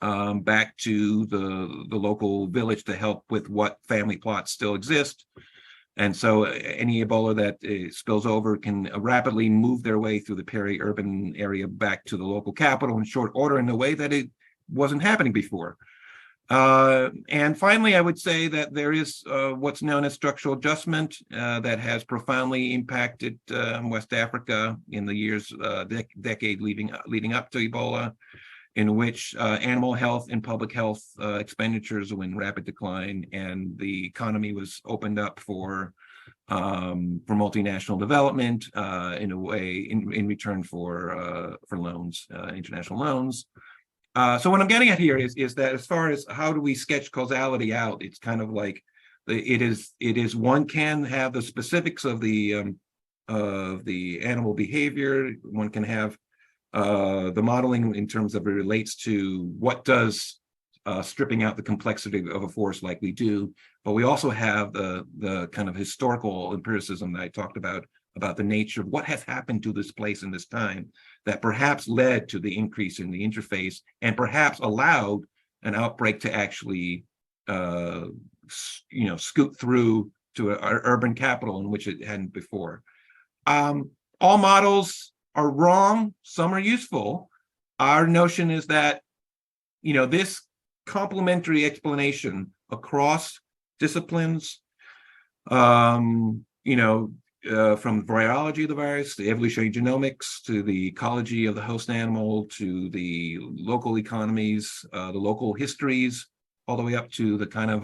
the local village to help with what family plots still exist. And so any Ebola that spills over can rapidly move their way through the peri-urban area back to the local capital in short order, in a way that it wasn't happening before. And finally, I would say that there is what's known as structural adjustment that has profoundly impacted West Africa in the years, decade leading up to Ebola, in which animal health and public health expenditures were in rapid decline, and the economy was opened up for for multinational development in a way in return for loans, international loans. So what I'm getting at here is that as far as how do we sketch causality out, it's kind of like it is one can have the specifics of the animal behavior. One can have the modeling in terms of it relates to what does stripping out the complexity of a force like we do, but we also have the kind of historical empiricism that I talked about the nature of what has happened to this place in this time that perhaps led to the increase in the interface and perhaps allowed an outbreak to actually scoot through to an urban capital in which it hadn't before. All models are wrong, some are useful. Our notion is that this complementary explanation across disciplines, from the virology of the virus, the evolutionary genomics, to the ecology of the host animal, to the local economies, the local histories, all the way up to the kind of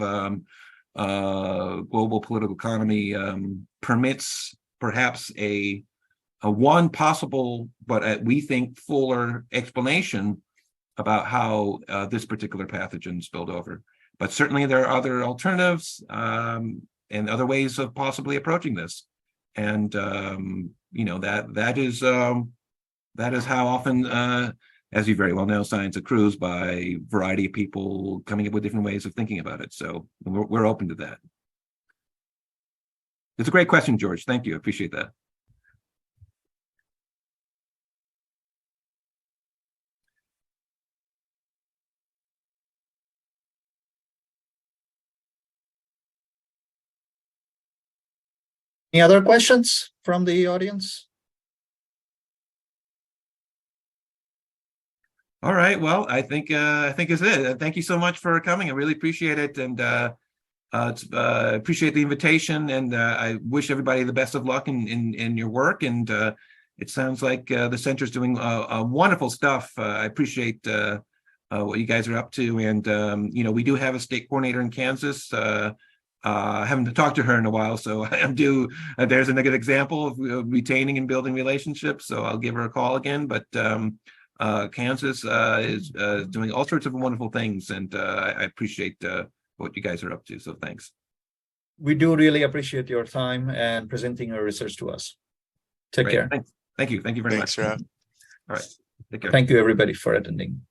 global political economy, permits perhaps a one possible, but we think fuller explanation about how this particular pathogen spilled over. But certainly there are other alternatives and other ways of possibly approaching this. And that is how often, as you very well know, science accrues by a variety of people coming up with different ways of thinking about it. So we're open to that. It's a great question, George. Thank you. I appreciate that. Any other questions from the audience? All right. Well, I think it's it. Thank you so much for coming. I really appreciate it, and appreciate the invitation. And I wish everybody the best of luck in your work. And it sounds like the center's doing wonderful stuff. I appreciate what you guys are up to. And we do have a state coordinator in Kansas. I haven't talked to her in a while, so I'm due. There's a good example of retaining and building relationships. So I'll give her a call again. But Kansas is doing all sorts of wonderful things, and I appreciate what you guys are up to. So thanks. We do really appreciate your time and presenting your research to us. Take care. Thanks. Thank you. Thank you very much. Thanks, Rob. All right. Take care. Thank you, everybody, for attending.